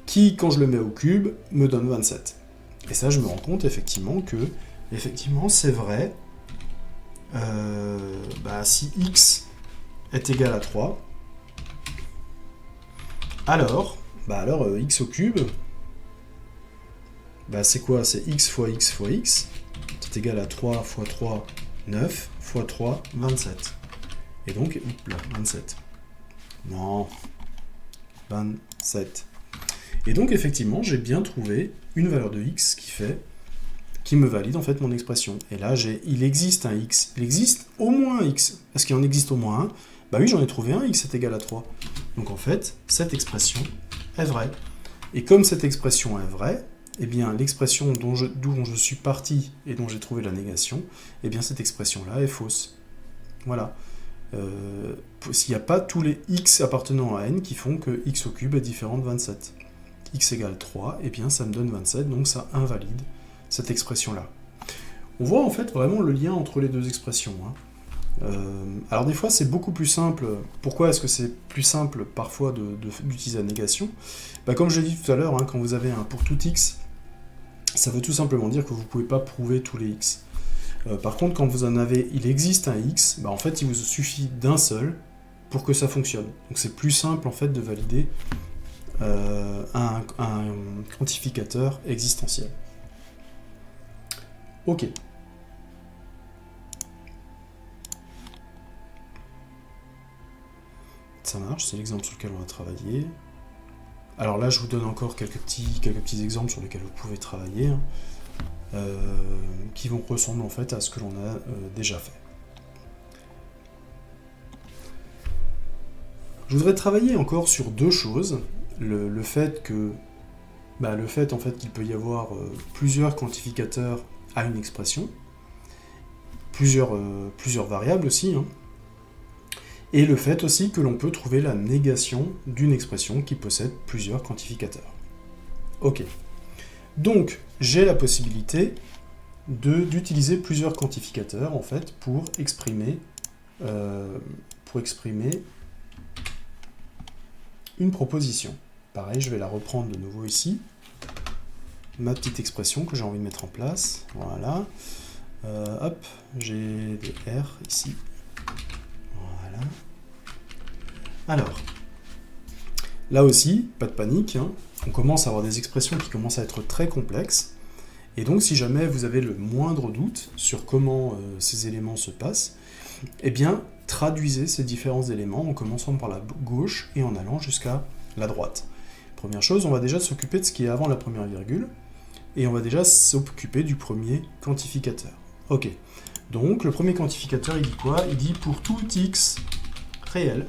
qui, quand je le mets au cube, me donne 27. Et ça, je me rends compte effectivement que, c'est vrai, si x est égal à 3, alors x au cube, c'est quoi? C'est x fois x fois x, c'est égal à 3 fois 3, 9, fois 3, 27. Et donc, 27. Non, 27. Et donc, effectivement, j'ai bien trouvé une valeur de x qui me valide en fait mon expression. Et là, il existe un x. Il existe au moins un x. Est-ce qu'il en existe au moins un? Bah oui, j'en ai trouvé un, x est égal à 3. Donc en fait, cette expression est vraie. Et comme cette expression est vraie, eh bien l'expression d'où je suis parti et dont j'ai trouvé la négation, eh bien cette expression-là est fausse. Voilà. S'il n'y a pas tous les x appartenant à n qui font que x au cube est différent de 27. X égale 3, eh bien ça me donne 27, donc ça invalide cette expression-là. On voit en fait vraiment le lien entre les deux expressions. Alors des fois c'est beaucoup plus simple. Pourquoi est-ce que c'est plus simple parfois d'utiliser la négation? Comme je l'ai dit tout à l'heure, quand vous avez un pour tout x, ça veut tout simplement dire que vous ne pouvez pas prouver tous les x. Par contre, quand vous en avez, il existe un x, en fait il vous suffit d'un seul pour que ça fonctionne. Donc c'est plus simple en fait de valider un quantificateur existentiel. Ok. Ça marche, c'est l'exemple sur lequel on va travailler. Alors là, je vous donne encore quelques petits exemples sur lesquels vous pouvez travailler, qui vont ressembler en fait à ce que l'on a déjà fait. Je voudrais travailler encore sur deux choses. Le fait en fait qu'il peut y avoir plusieurs quantificateurs à une expression, plusieurs variables aussi, hein, et le fait aussi que l'on peut trouver la négation d'une expression qui possède plusieurs quantificateurs. Ok. Donc, j'ai la possibilité d'utiliser plusieurs quantificateurs, en fait, pour exprimer une proposition. Pareil, je vais la reprendre de nouveau ici. Ma petite expression que j'ai envie de mettre en place. Voilà. Hop, j'ai des R ici. Voilà. Alors, là aussi, pas de panique, hein. On commence à avoir des expressions qui commencent à être très complexes. Et donc, si jamais vous avez le moindre doute sur comment ces éléments se passent, eh bien, traduisez ces différents éléments en commençant par la gauche et en allant jusqu'à la droite. Première chose, on va déjà s'occuper de ce qui est avant la première virgule, et on va déjà s'occuper du premier quantificateur. Ok, donc le premier quantificateur, il dit quoi? Il dit pour tout x réel.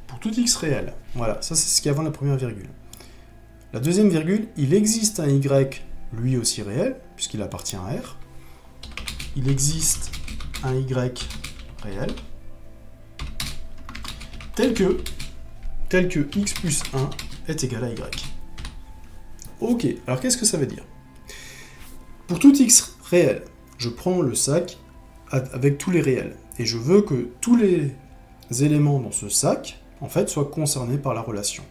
Pour tout x réel. Voilà, ça c'est ce qui est avant la première virgule. La deuxième virgule, il existe un y lui aussi réel, puisqu'il appartient à R. Il existe un y réel, tel que x plus 1 est égal à y. Ok, alors qu'est-ce que ça veut dire? Pour tout x réel, je prends le sac avec tous les réels, et je veux que tous les éléments dans ce sac, en fait, soient concernés par la relation.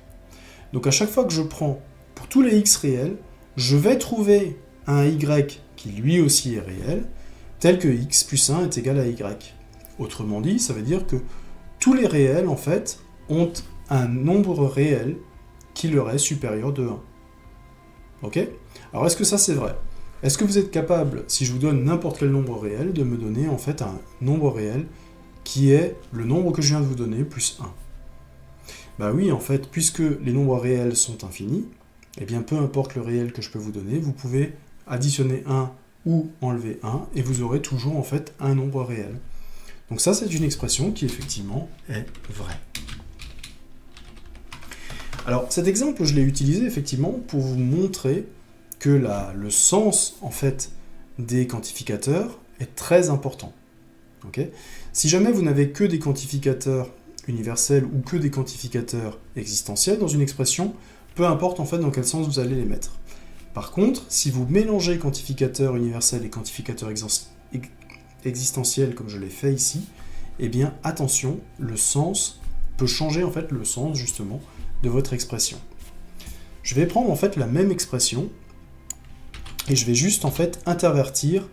Donc à chaque fois que je prends pour tous les x réels, je vais trouver un y qui lui aussi est réel, tel que x plus 1 est égal à y. Autrement dit, ça veut dire que tous les réels, en fait, ont un nombre réel qui leur est supérieur de 1. Ok? Alors, est-ce que ça, c'est vrai? Est-ce que vous êtes capable, si je vous donne n'importe quel nombre réel, de me donner, en fait, un nombre réel qui est le nombre que je viens de vous donner, plus 1? Bah oui, en fait, puisque les nombres réels sont infinis, eh bien, peu importe le réel que je peux vous donner, vous pouvez additionner 1 ou enlever 1, et vous aurez toujours, en fait, un nombre réel. Donc ça, c'est une expression qui, effectivement, est vraie. Alors, cet exemple, je l'ai utilisé, effectivement, pour vous montrer que le sens, en fait, des quantificateurs est très important. Okay? Si jamais vous n'avez que des quantificateurs universels ou que des quantificateurs existentiels dans une expression, peu importe, en fait, dans quel sens vous allez les mettre. Par contre, si vous mélangez quantificateurs universels et quantificateurs existentiels, comme je l'ai fait ici, eh bien, attention, le sens peut changer, en fait, le sens, justement, de votre expression. Je vais prendre, en fait, la même expression, et je vais juste, en fait, intervertir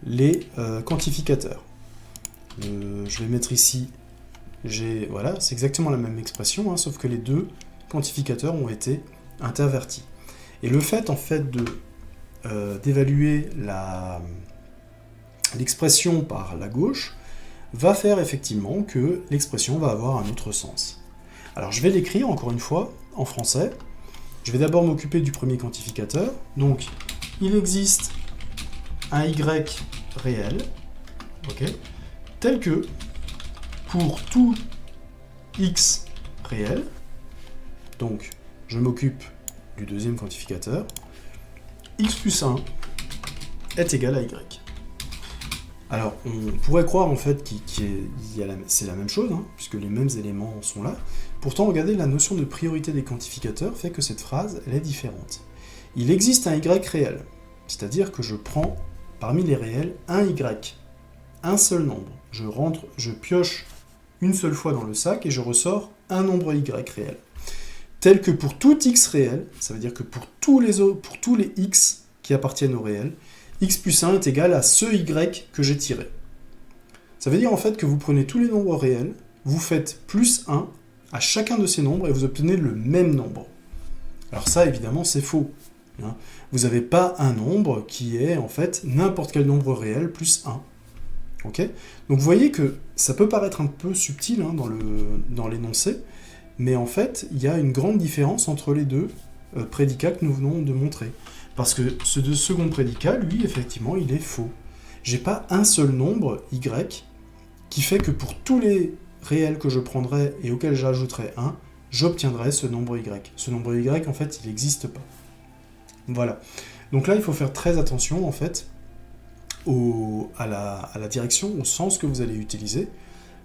les quantificateurs. Je vais mettre ici, voilà, c'est exactement la même expression, hein, sauf que les deux quantificateurs ont été intervertis. Et le fait, en fait, d'évaluer l'expression par la gauche va faire effectivement que l'expression va avoir un autre sens. Alors je vais l'écrire encore une fois en français. Je vais d'abord m'occuper du premier quantificateur. Donc il existe un y réel, ok, tel que pour tout x réel, donc je m'occupe du deuxième quantificateur, x plus 1 est égal à y. Alors, on pourrait croire en fait c'est la même chose, hein, puisque les mêmes éléments sont là. Pourtant, regardez, la notion de priorité des quantificateurs fait que cette phrase, elle est différente. Il existe un y réel, c'est-à-dire que je prends parmi les réels un y, un seul nombre. Je pioche une seule fois dans le sac et je ressors un nombre y réel. Tel que pour tout x réel, ça veut dire que pour tous les x qui appartiennent au réel, x plus 1 est égal à ce y que j'ai tiré. Ça veut dire en fait que vous prenez tous les nombres réels, vous faites plus 1 à chacun de ces nombres et vous obtenez le même nombre. Alors ça, évidemment, c'est faux. Hein. Vous n'avez pas un nombre qui est en fait n'importe quel nombre réel plus 1. Okay, donc vous voyez que ça peut paraître un peu subtil, hein, dans l'énoncé, mais en fait, il y a une grande différence entre les deux prédicats que nous venons de montrer. Parce que ce second prédicat, lui, effectivement, il est faux. J'ai pas un seul nombre, y, qui fait que pour tous les réels que je prendrai et auxquels j'ajouterai 1, j'obtiendrai ce nombre y. Ce nombre y, en fait, il n'existe pas. Voilà. Donc là, il faut faire très attention, en fait, à la direction, au sens que vous allez utiliser.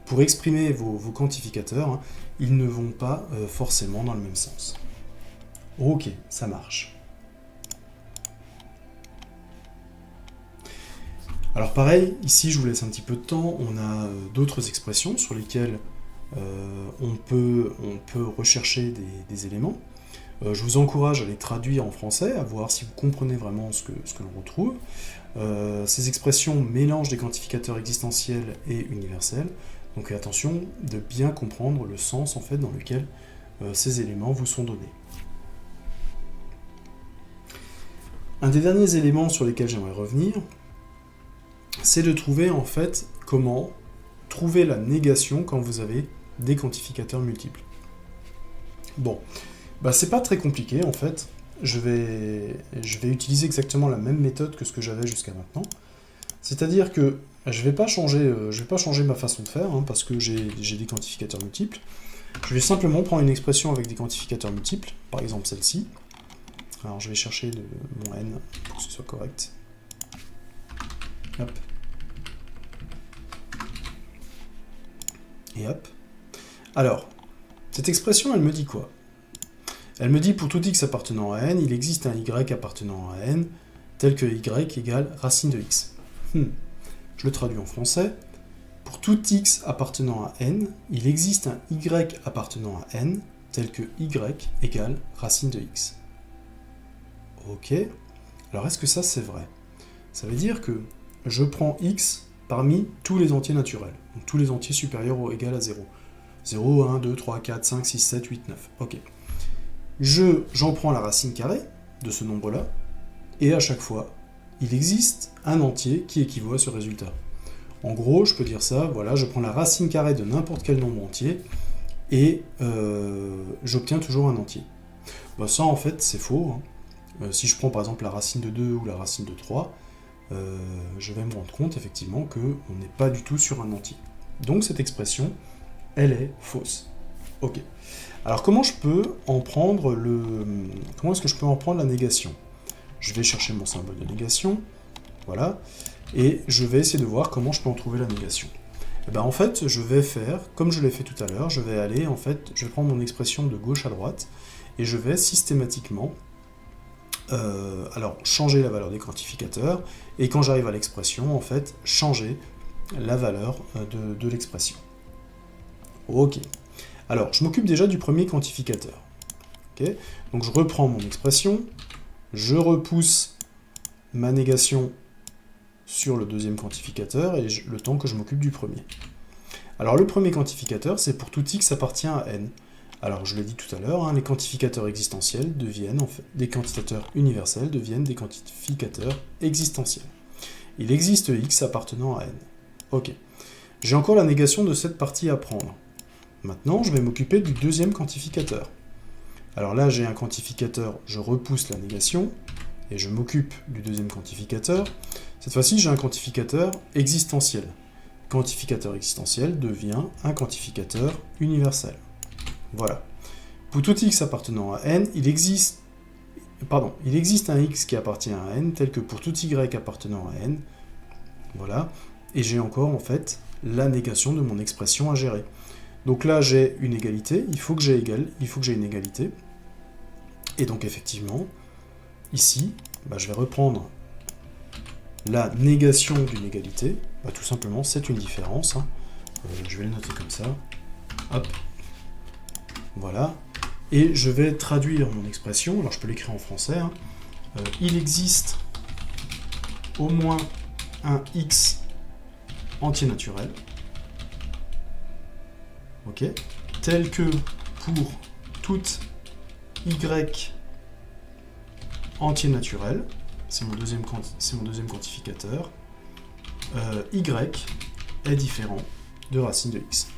Pour exprimer vos quantificateurs, hein, ils ne vont pas forcément dans le même sens. Ok, ça marche. Alors pareil, ici je vous laisse un petit peu de temps, on a d'autres expressions sur lesquelles on peut rechercher des éléments. Je vous encourage à les traduire en français, à voir si vous comprenez vraiment ce que l'on retrouve. Ces expressions mélangent des quantificateurs existentiels et universels, donc attention de bien comprendre le sens en fait dans lequel ces éléments vous sont donnés. Un des derniers éléments sur lesquels j'aimerais revenir, c'est de trouver en fait comment trouver la négation quand vous avez des quantificateurs multiples. Bon, c'est pas très compliqué en fait. Je vais utiliser exactement la même méthode que ce que j'avais jusqu'à maintenant. C'est-à-dire que je vais pas changer ma façon de faire, hein, parce que j'ai des quantificateurs multiples. Je vais simplement prendre une expression avec des quantificateurs multiples, par exemple celle-ci. Alors je vais chercher mon n pour que ce soit correct. Hop. Et hop. Alors, cette expression, elle me dit quoi? Elle me dit pour tout x appartenant à n, il existe un y appartenant à n, tel que y égale racine de x. Je le traduis en français. Pour tout x appartenant à n, il existe un y appartenant à n, tel que y égale racine de x. Ok. Alors est-ce que ça c'est vrai? Ça veut dire que je prends x parmi tous les entiers naturels, donc tous les entiers supérieurs ou égaux à 0. 0, 1, 2, 3, 4, 5, 6, 7, 8, 9. Ok. J'en prends la racine carrée de ce nombre-là, et à chaque fois, il existe un entier qui équivaut à ce résultat. En gros, je peux dire ça, voilà, je prends la racine carrée de n'importe quel nombre entier, et j'obtiens toujours un entier. Ça, en fait, c'est faux. Hein. Si je prends par exemple la racine de 2 ou la racine de 3, je vais me rendre compte effectivement qu'on n'est pas du tout sur un entier. Donc cette expression, elle est fausse. Ok. Alors comment est-ce que je peux en prendre la négation? Je vais chercher mon symbole de négation, voilà, et je vais essayer de voir comment je peux en trouver la négation. Et en fait, je vais faire, comme je l'ai fait tout à l'heure, je vais prendre mon expression de gauche à droite, et je vais systématiquement changer la valeur des quantificateurs, et quand j'arrive à l'expression, en fait, changer la valeur de l'expression. Ok. Alors, je m'occupe déjà du premier quantificateur. Okay. Donc je reprends mon expression, je repousse ma négation sur le deuxième quantificateur, et le temps que je m'occupe du premier. Alors le premier quantificateur, c'est pour tout x appartient à n. Alors je l'ai dit tout à l'heure, hein, les quantificateurs existentiels deviennent, des quantificateurs universels deviennent des quantificateurs existentiels. Il existe x appartenant à n. Ok. J'ai encore la négation de cette partie à prendre. Maintenant, je vais m'occuper du deuxième quantificateur. Alors là, j'ai un quantificateur, je repousse la négation, et je m'occupe du deuxième quantificateur. Cette fois-ci, j'ai un quantificateur existentiel. Quantificateur existentiel devient un quantificateur universel. Voilà. Pour tout x appartenant à n, il existe un x qui appartient à n, tel que pour tout y appartenant à n. Voilà. Et j'ai encore, en fait, la négation de mon expression à gérer. Donc là, j'ai une égalité, il faut que j'ai une égalité. Et donc, effectivement, ici, je vais reprendre la négation d'une égalité. Tout simplement, c'est une différence. Hein. Je vais le noter comme ça. Hop. Voilà. Et je vais traduire mon expression. Alors, je peux l'écrire en français. Hein. Il existe au moins un x entier naturel. Ok, tel que pour toute y entier naturel, c'est mon deuxième quantificateur, y est différent de racine de x.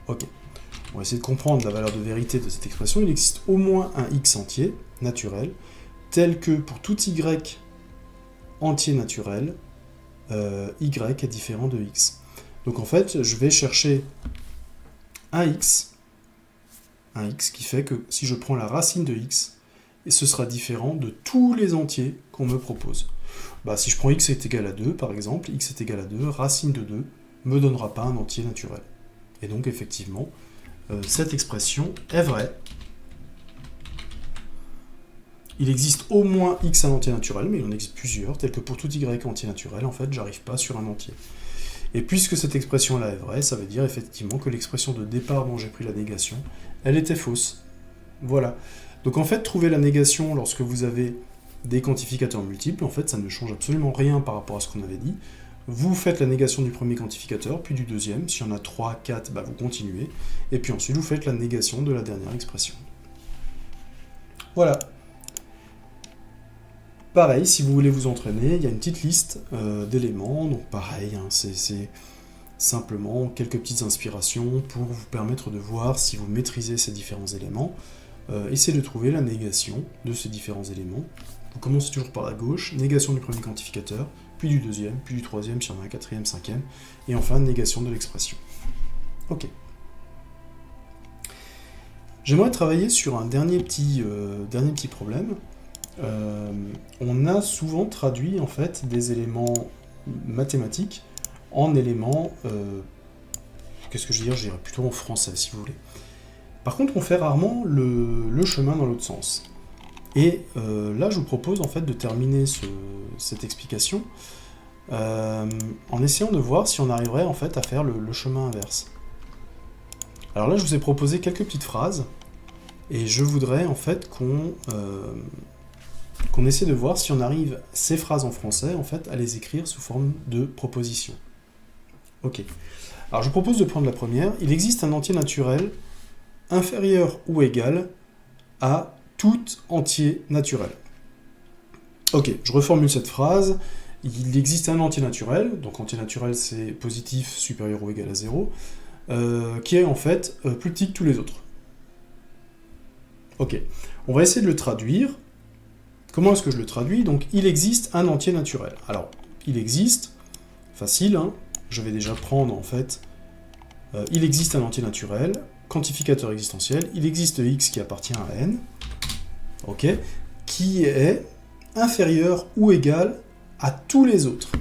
Ok, on va essayer de comprendre la valeur de vérité de cette expression. Il existe au moins un x entier naturel, tel que pour tout y entier naturel, y est différent de x. Donc en fait, je vais chercher un x qui fait que si je prends la racine de x, et ce sera différent de tous les entiers qu'on me propose. Bah, si je prends x est égal à 2, par exemple, x est égal à 2, racine de 2 me donnera pas un entier naturel. Et donc, effectivement, cette expression est vraie. Il existe au moins x un entier naturel, mais il en existe plusieurs, tels que pour tout y entier naturel, en fait, j'arrive pas sur un entier. Et puisque cette expression-là est vraie, ça veut dire effectivement que l'expression de départ dont j'ai pris la négation, elle était fausse. Voilà. Donc en fait, trouver la négation lorsque vous avez des quantificateurs multiples, en fait, ça ne change absolument rien par rapport à ce qu'on avait dit. Vous faites la négation du premier quantificateur, puis du deuxième. S'il y en a 3, 4, bah vous continuez. Et puis ensuite, vous faites la négation de la dernière expression. Voilà. Pareil, si vous voulez vous entraîner, il y a une petite liste d'éléments. Donc pareil, hein, c'est simplement quelques petites inspirations pour vous permettre de voir si vous maîtrisez ces différents éléments. Essayez de trouver la négation de ces différents éléments. Vous commencez toujours par la gauche, négation du premier quantificateur, puis du deuxième, puis du troisième, s'il y en a un quatrième, cinquième, et enfin négation de l'expression. Ok. J'aimerais travailler sur un dernier petit problème. On a souvent traduit en fait des éléments mathématiques en éléments, qu'est-ce que je veux dire, je dirais plutôt en français si vous voulez. Par contre, on fait rarement le chemin dans l'autre sens. Et là, je vous propose en fait de terminer cette explication en essayant de voir si on arriverait en fait à faire le chemin inverse. Alors là, je vous ai proposé quelques petites phrases, et je voudrais en fait qu'on essaie de voir si on arrive ces phrases en français en fait à les écrire sous forme de propositions. Ok. Alors je vous propose de prendre la première. Il existe un entier naturel inférieur ou égal à tout entier naturel. Ok, je reformule cette phrase. Il existe un entier naturel, donc entier naturel c'est positif supérieur ou égal à 0, qui est en fait plus petit que tous les autres. Ok, on va essayer de le traduire. Comment est-ce que je le traduis? Donc il existe un entier naturel. Alors, il existe, facile, hein, je vais déjà prendre en fait, il existe un entier naturel, quantificateur existentiel, il existe x qui appartient à n, ok, qui est inférieur ou égal à tous les autres.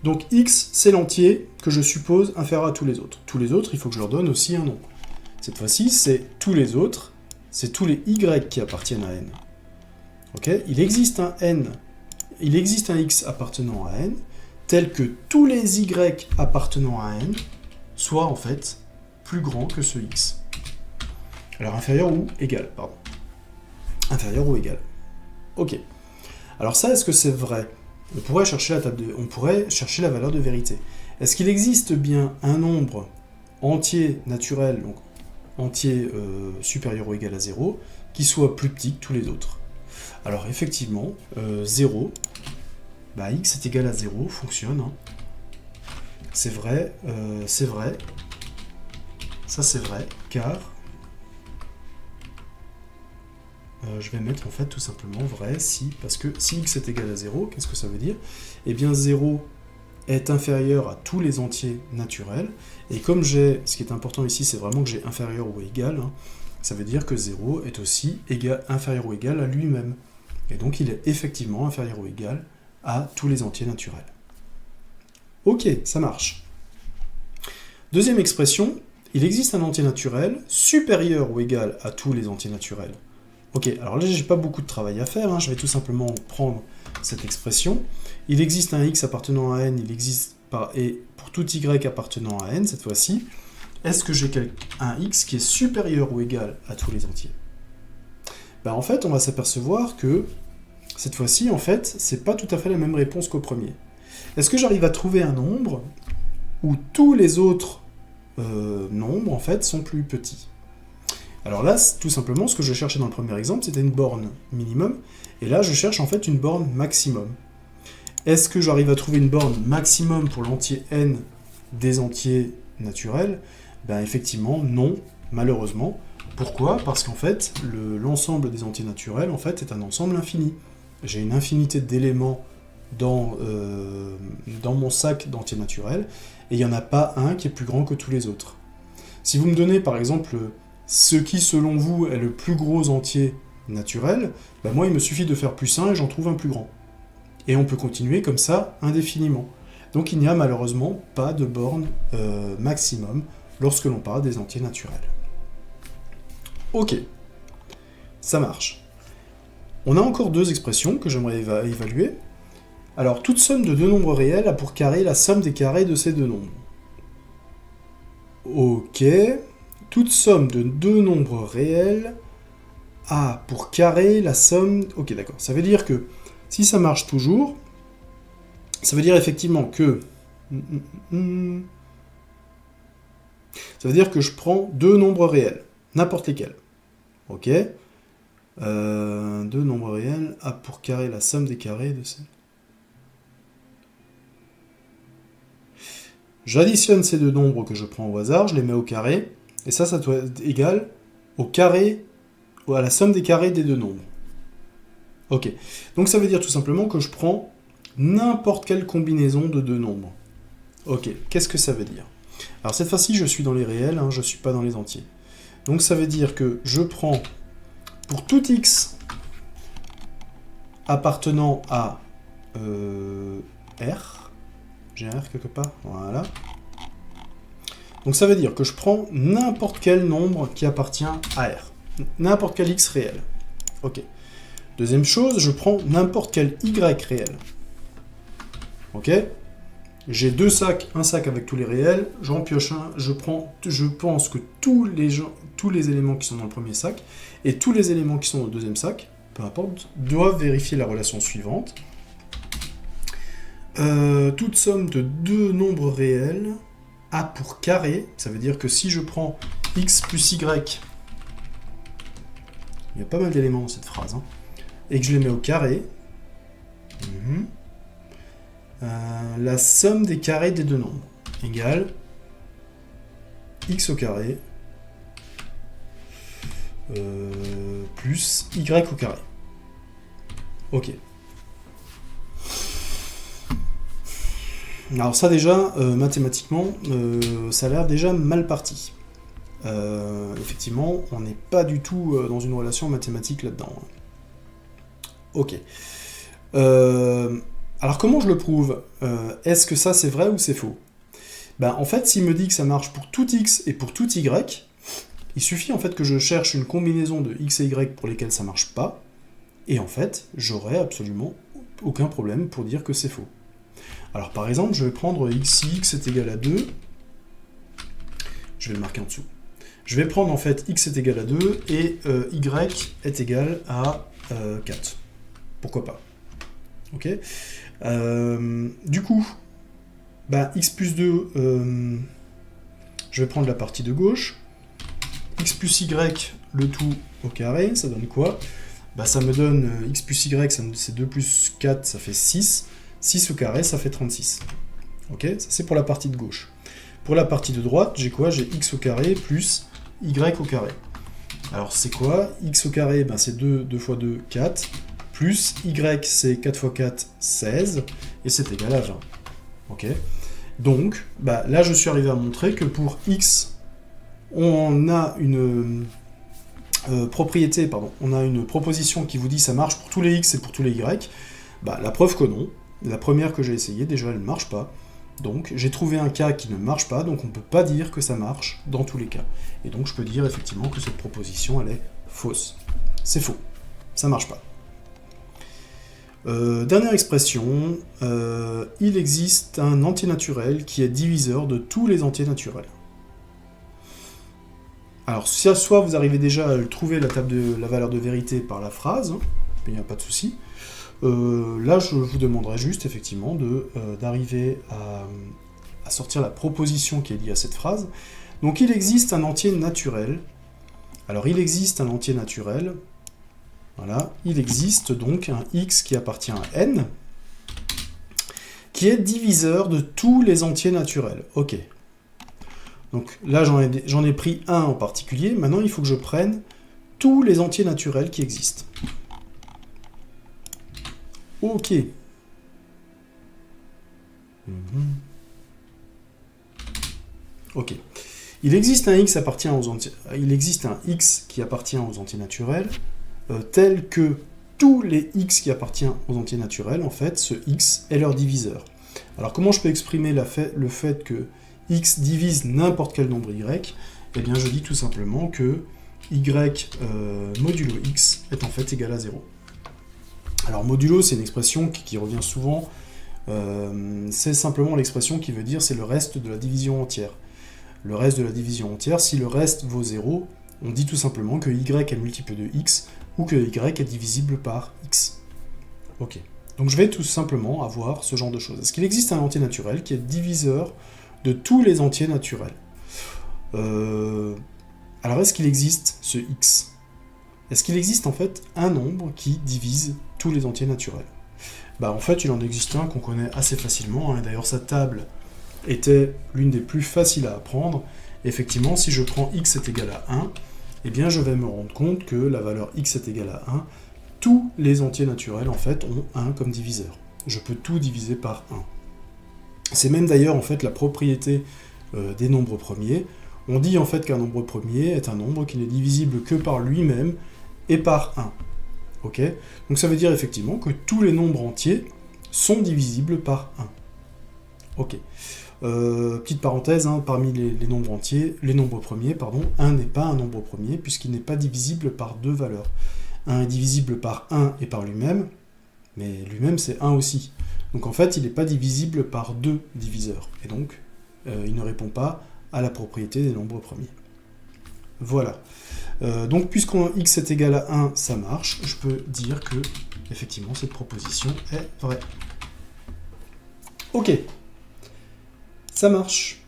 Donc x, c'est l'entier que je suppose inférieur à tous les autres. Tous les autres, il faut que je leur donne aussi un nom. Cette fois-ci, c'est tous les autres, c'est tous les y qui appartiennent à n. Ok, il existe un n, il existe un x appartenant à n, tel que tous les y appartenant à n soient en fait plus grands que ce x. Alors inférieur ou égal, pardon. Inférieur ou égal. Ok. Alors ça, est-ce que c'est vrai? On pourrait chercher la valeur de vérité. Est-ce qu'il existe bien un nombre entier naturel, donc entier supérieur ou égal à 0, qui soit plus petit que tous les autres? Alors effectivement, 0, bah, x est égal à 0, fonctionne. Hein. C'est vrai, ça c'est vrai, car je vais mettre en fait tout simplement vrai si, parce que si x est égal à 0, qu'est-ce que ça veut dire? Eh bien 0 est inférieur à tous les entiers naturels, et comme ce qui est important ici, c'est vraiment que j'ai inférieur ou égal, hein, ça veut dire que 0 est aussi inférieur ou égal à lui-même. Et donc il est effectivement inférieur ou égal à tous les entiers naturels. Ok, ça marche. Deuxième expression, il existe un entier naturel supérieur ou égal à tous les entiers naturels. Ok, alors là j'ai pas beaucoup de travail à faire, hein, je vais tout simplement prendre cette expression. Il existe un x appartenant à n, et pour tout y appartenant à n cette fois-ci, est-ce que j'ai un x qui est supérieur ou égal à tous les entiers? Ben, en fait, on va s'apercevoir que cette fois-ci, en fait, c'est pas tout à fait la même réponse qu'au premier. Est-ce que j'arrive à trouver un nombre où tous les autres nombres, en fait, sont plus petits? Alors là, tout simplement, ce que je cherchais dans le premier exemple, c'était une borne minimum, et là, je cherche en fait une borne maximum. Est-ce que j'arrive à trouver une borne maximum pour l'entier n des entiers naturels? Ben effectivement, non, malheureusement. Pourquoi? Parce qu'en fait, l'ensemble des entiers naturels, en fait, est un ensemble infini. J'ai une infinité d'éléments dans mon sac d'entiers naturels, et il n'y en a pas un qui est plus grand que tous les autres. Si vous me donnez, par exemple, ce qui, selon vous, est le plus gros entier naturel, bah moi il me suffit de faire +1 et j'en trouve un plus grand. Et on peut continuer comme ça indéfiniment. Donc il n'y a malheureusement pas de borne maximum lorsque l'on parle des entiers naturels. Ok, ça marche. On a encore deux expressions que j'aimerais évaluer. Alors, toute somme de deux nombres réels a pour carré la somme des carrés de ces deux nombres. Ok. Toute somme de deux nombres réels a pour carré la somme... Ok, d'accord. Ça veut dire que si ça marche toujours, ça veut dire effectivement que... Ça veut dire que je prends deux nombres réels, n'importe lesquels. Ok. Deux nombres réels a pour carré la somme des carrés de ces... J'additionne ces deux nombres que je prends au hasard, je les mets au carré, et ça doit être égal au carré, ou à la somme des carrés des deux nombres. Ok. Donc ça veut dire tout simplement que je prends n'importe quelle combinaison de deux nombres. Ok. Qu'est-ce que ça veut dire? Alors cette fois-ci, je suis dans les réels, hein, je ne suis pas dans les entiers. Donc ça veut dire que je prends, pour tout x appartenant à R, j'ai un R quelque part, voilà. Donc ça veut dire que je prends n'importe quel nombre qui appartient à R. N'importe quel x réel. Ok. Deuxième chose, je prends n'importe quel y réel. Ok. J'ai deux sacs, un sac avec tous les réels, j'en pioche un, je pense que tous les éléments qui sont dans le premier sac et tous les éléments qui sont dans le deuxième sac, peu importe, doivent vérifier la relation suivante. Toute somme de deux nombres réels a pour carré, ça veut dire que si je prends x plus y, il y a pas mal d'éléments dans cette phrase, hein, et que je les mets au carré, la somme des carrés des deux nombres égale x au carré plus y au carré. Ok. Alors ça déjà, mathématiquement, ça a l'air déjà mal parti. Effectivement, on n'est pas du tout dans une relation mathématique là-dedans. Ok. Alors comment je le prouve? Est-ce que ça c'est vrai ou c'est faux? Ben, en fait, s'il me dit que ça marche pour tout x et pour tout y, il suffit en fait que je cherche une combinaison de x et y pour lesquelles ça marche pas, et en fait, j'aurai absolument aucun problème pour dire que c'est faux. Alors par exemple, je vais prendre x est égal à 2, je vais le marquer en dessous. Je vais prendre en fait x est égal à 2 et y est égal à 4. Pourquoi pas? Ok. Du coup, bah, x plus 2, je vais prendre la partie de gauche. X plus y, le tout au carré, ça donne quoi? Bah, ça me donne x plus y, c'est 2 plus 4, ça fait 6. 6 au carré, ça fait 36. Ok, ça c'est pour la partie de gauche. Pour la partie de droite, j'ai quoi? J'ai x au carré plus y au carré. Alors c'est quoi? X au carré, ben, c'est 2 fois 2, 4. Plus y, c'est 4 fois 4, 16. Et c'est égal à 20. Ok. Donc, bah, là je suis arrivé à montrer que pour x, on a une propriété, pardon, on a une proposition qui vous dit ça marche pour tous les x et pour tous les y. Bah, la preuve que non. La première que j'ai essayée, déjà, elle ne marche pas. Donc, j'ai trouvé un cas qui ne marche pas, donc on ne peut pas dire que ça marche dans tous les cas. Et donc, je peux dire effectivement que cette proposition, elle est fausse. C'est faux. Ça ne marche pas. Dernière expression, il existe un entier naturel qui est diviseur de tous les entiers naturels. Alors, soit vous arrivez déjà à trouver la table de la valeur de vérité par la phrase, hein, il n'y a pas de souci. Là, je vous demanderai juste, effectivement, d'arriver à sortir la proposition qui est liée à cette phrase. Donc, il existe un entier naturel. Alors, il existe un entier naturel. Voilà. Il existe donc un x qui appartient à n, qui est diviseur de tous les entiers naturels. Ok. Donc, là, j'en ai pris un en particulier. Maintenant, il faut que je prenne tous les entiers naturels qui existent. Ok. Ok. Il existe un x qui appartient aux entiers naturels. tel que tous les x qui appartiennent aux entiers naturels, en fait, ce x est leur diviseur. Alors comment je peux exprimer le fait que x divise n'importe quel nombre y? Eh bien je dis tout simplement que y modulo x est en fait égal à 0. Alors modulo, c'est une expression qui revient souvent, c'est simplement l'expression qui veut dire c'est le reste de la division entière. Le reste de la division entière, si le reste vaut 0, on dit tout simplement que y est multiple de x ou que y est divisible par x. Ok. Donc je vais tout simplement avoir ce genre de choses. Est-ce qu'il existe un entier naturel qui est diviseur de tous les entiers naturels? Alors est-ce qu'il existe ce x? Est-ce qu'il existe en fait un nombre qui divise tous les entiers naturels? En fait il en existe un qu'on connaît assez facilement, et d'ailleurs sa table était l'une des plus faciles à apprendre. Effectivement, si je prends x est égal à 1, eh bien je vais me rendre compte que la valeur x est égale à 1, tous les entiers naturels en fait ont 1 comme diviseur. Je peux tout diviser par 1. C'est même d'ailleurs en fait la propriété des nombres premiers. On dit en fait qu'un nombre premier est un nombre qui n'est divisible que par lui-même et par 1. Ok? Donc ça veut dire effectivement que tous les nombres entiers sont divisibles par 1. Ok. Petite parenthèse, parmi les nombres entiers, les nombres premiers, 1 n'est pas un nombre premier puisqu'il n'est pas divisible par deux valeurs. 1 est divisible par 1 et par lui-même, mais lui-même c'est 1 aussi. Donc en fait il n'est pas divisible par deux diviseurs, et donc il ne répond pas à la propriété des nombres premiers. Voilà. Donc puisqu'on x est égal à 1, ça marche, je peux dire que effectivement cette proposition est vraie. Ok. Ça marche.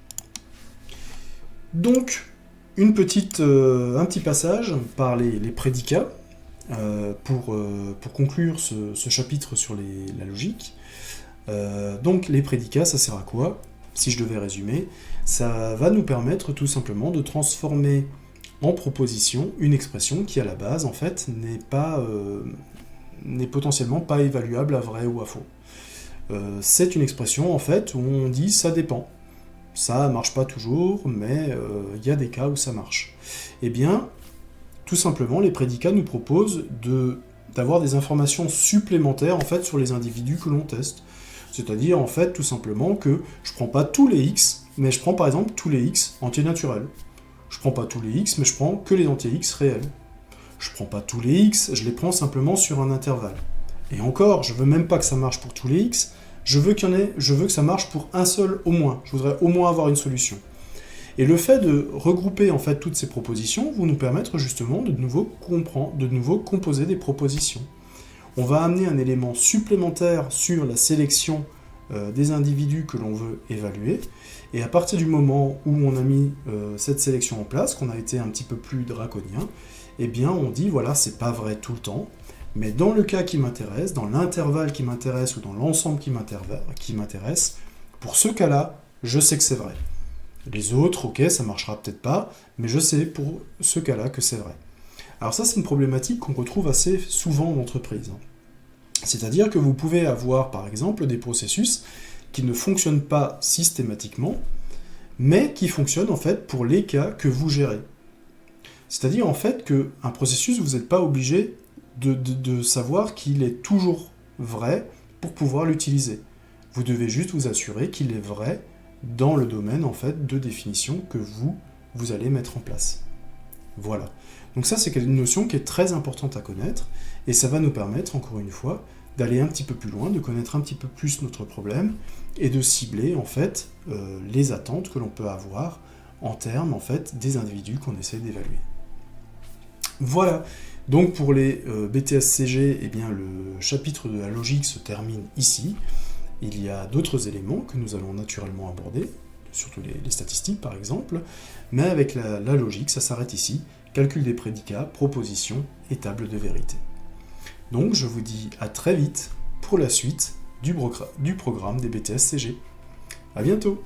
Donc, un petit passage par les prédicats pour conclure ce chapitre sur la logique. Donc, les prédicats, ça sert à quoi? Si je devais résumer, ça va nous permettre tout simplement de transformer en proposition une expression qui, à la base, en fait, n'est potentiellement pas évaluable à vrai ou à faux. C'est une expression, en fait, où on dit « ça dépend ». Ça marche pas toujours, mais il y a des cas où ça marche. Eh bien, tout simplement, les prédicats nous proposent d'avoir des informations supplémentaires en fait sur les individus que l'on teste. C'est-à-dire, en fait, tout simplement que je prends pas tous les x, mais je prends par exemple tous les x entiers naturels. Je prends pas tous les x, mais je prends que les entiers x réels. Je prends pas tous les x, je les prends simplement sur un intervalle. Et encore, je veux même pas que ça marche pour tous les x, je veux que ça marche pour un seul au moins. Je voudrais au moins avoir une solution. Et le fait de regrouper en fait toutes ces propositions va nous permettre justement de nouveau composer des propositions. On va amener un élément supplémentaire sur la sélection des individus que l'on veut évaluer. Et à partir du moment où on a mis cette sélection en place, qu'on a été un petit peu plus draconien, eh bien on dit voilà, c'est pas vrai tout le temps. Mais dans le cas qui m'intéresse, dans l'intervalle qui m'intéresse ou dans l'ensemble qui m'intéresse, pour ce cas-là, je sais que c'est vrai. Les autres, ok, ça marchera peut-être pas, mais je sais pour ce cas-là que c'est vrai. Alors ça, c'est une problématique qu'on retrouve assez souvent en entreprise. C'est-à-dire que vous pouvez avoir, par exemple, des processus qui ne fonctionnent pas systématiquement, mais qui fonctionnent en fait pour les cas que vous gérez. C'est-à-dire en fait qu'un processus, vous n'êtes pas obligé de savoir qu'il est toujours vrai pour pouvoir l'utiliser. Vous devez juste vous assurer qu'il est vrai dans le domaine en fait de définition que vous allez mettre en place. Voilà. Donc ça, c'est une notion qui est très importante à connaître, et ça va nous permettre, encore une fois, d'aller un petit peu plus loin, de connaître un petit peu plus notre problème, et de cibler en fait les attentes que l'on peut avoir en termes en fait des individus qu'on essaie d'évaluer. Voilà. Donc pour les BTS-CG, eh bien, le chapitre de la logique se termine ici. Il y a d'autres éléments que nous allons naturellement aborder, surtout les statistiques par exemple, mais avec la logique, ça s'arrête ici. Calcul des prédicats, propositions et table de vérité. Donc je vous dis à très vite pour la suite du programme des BTS-CG. À bientôt!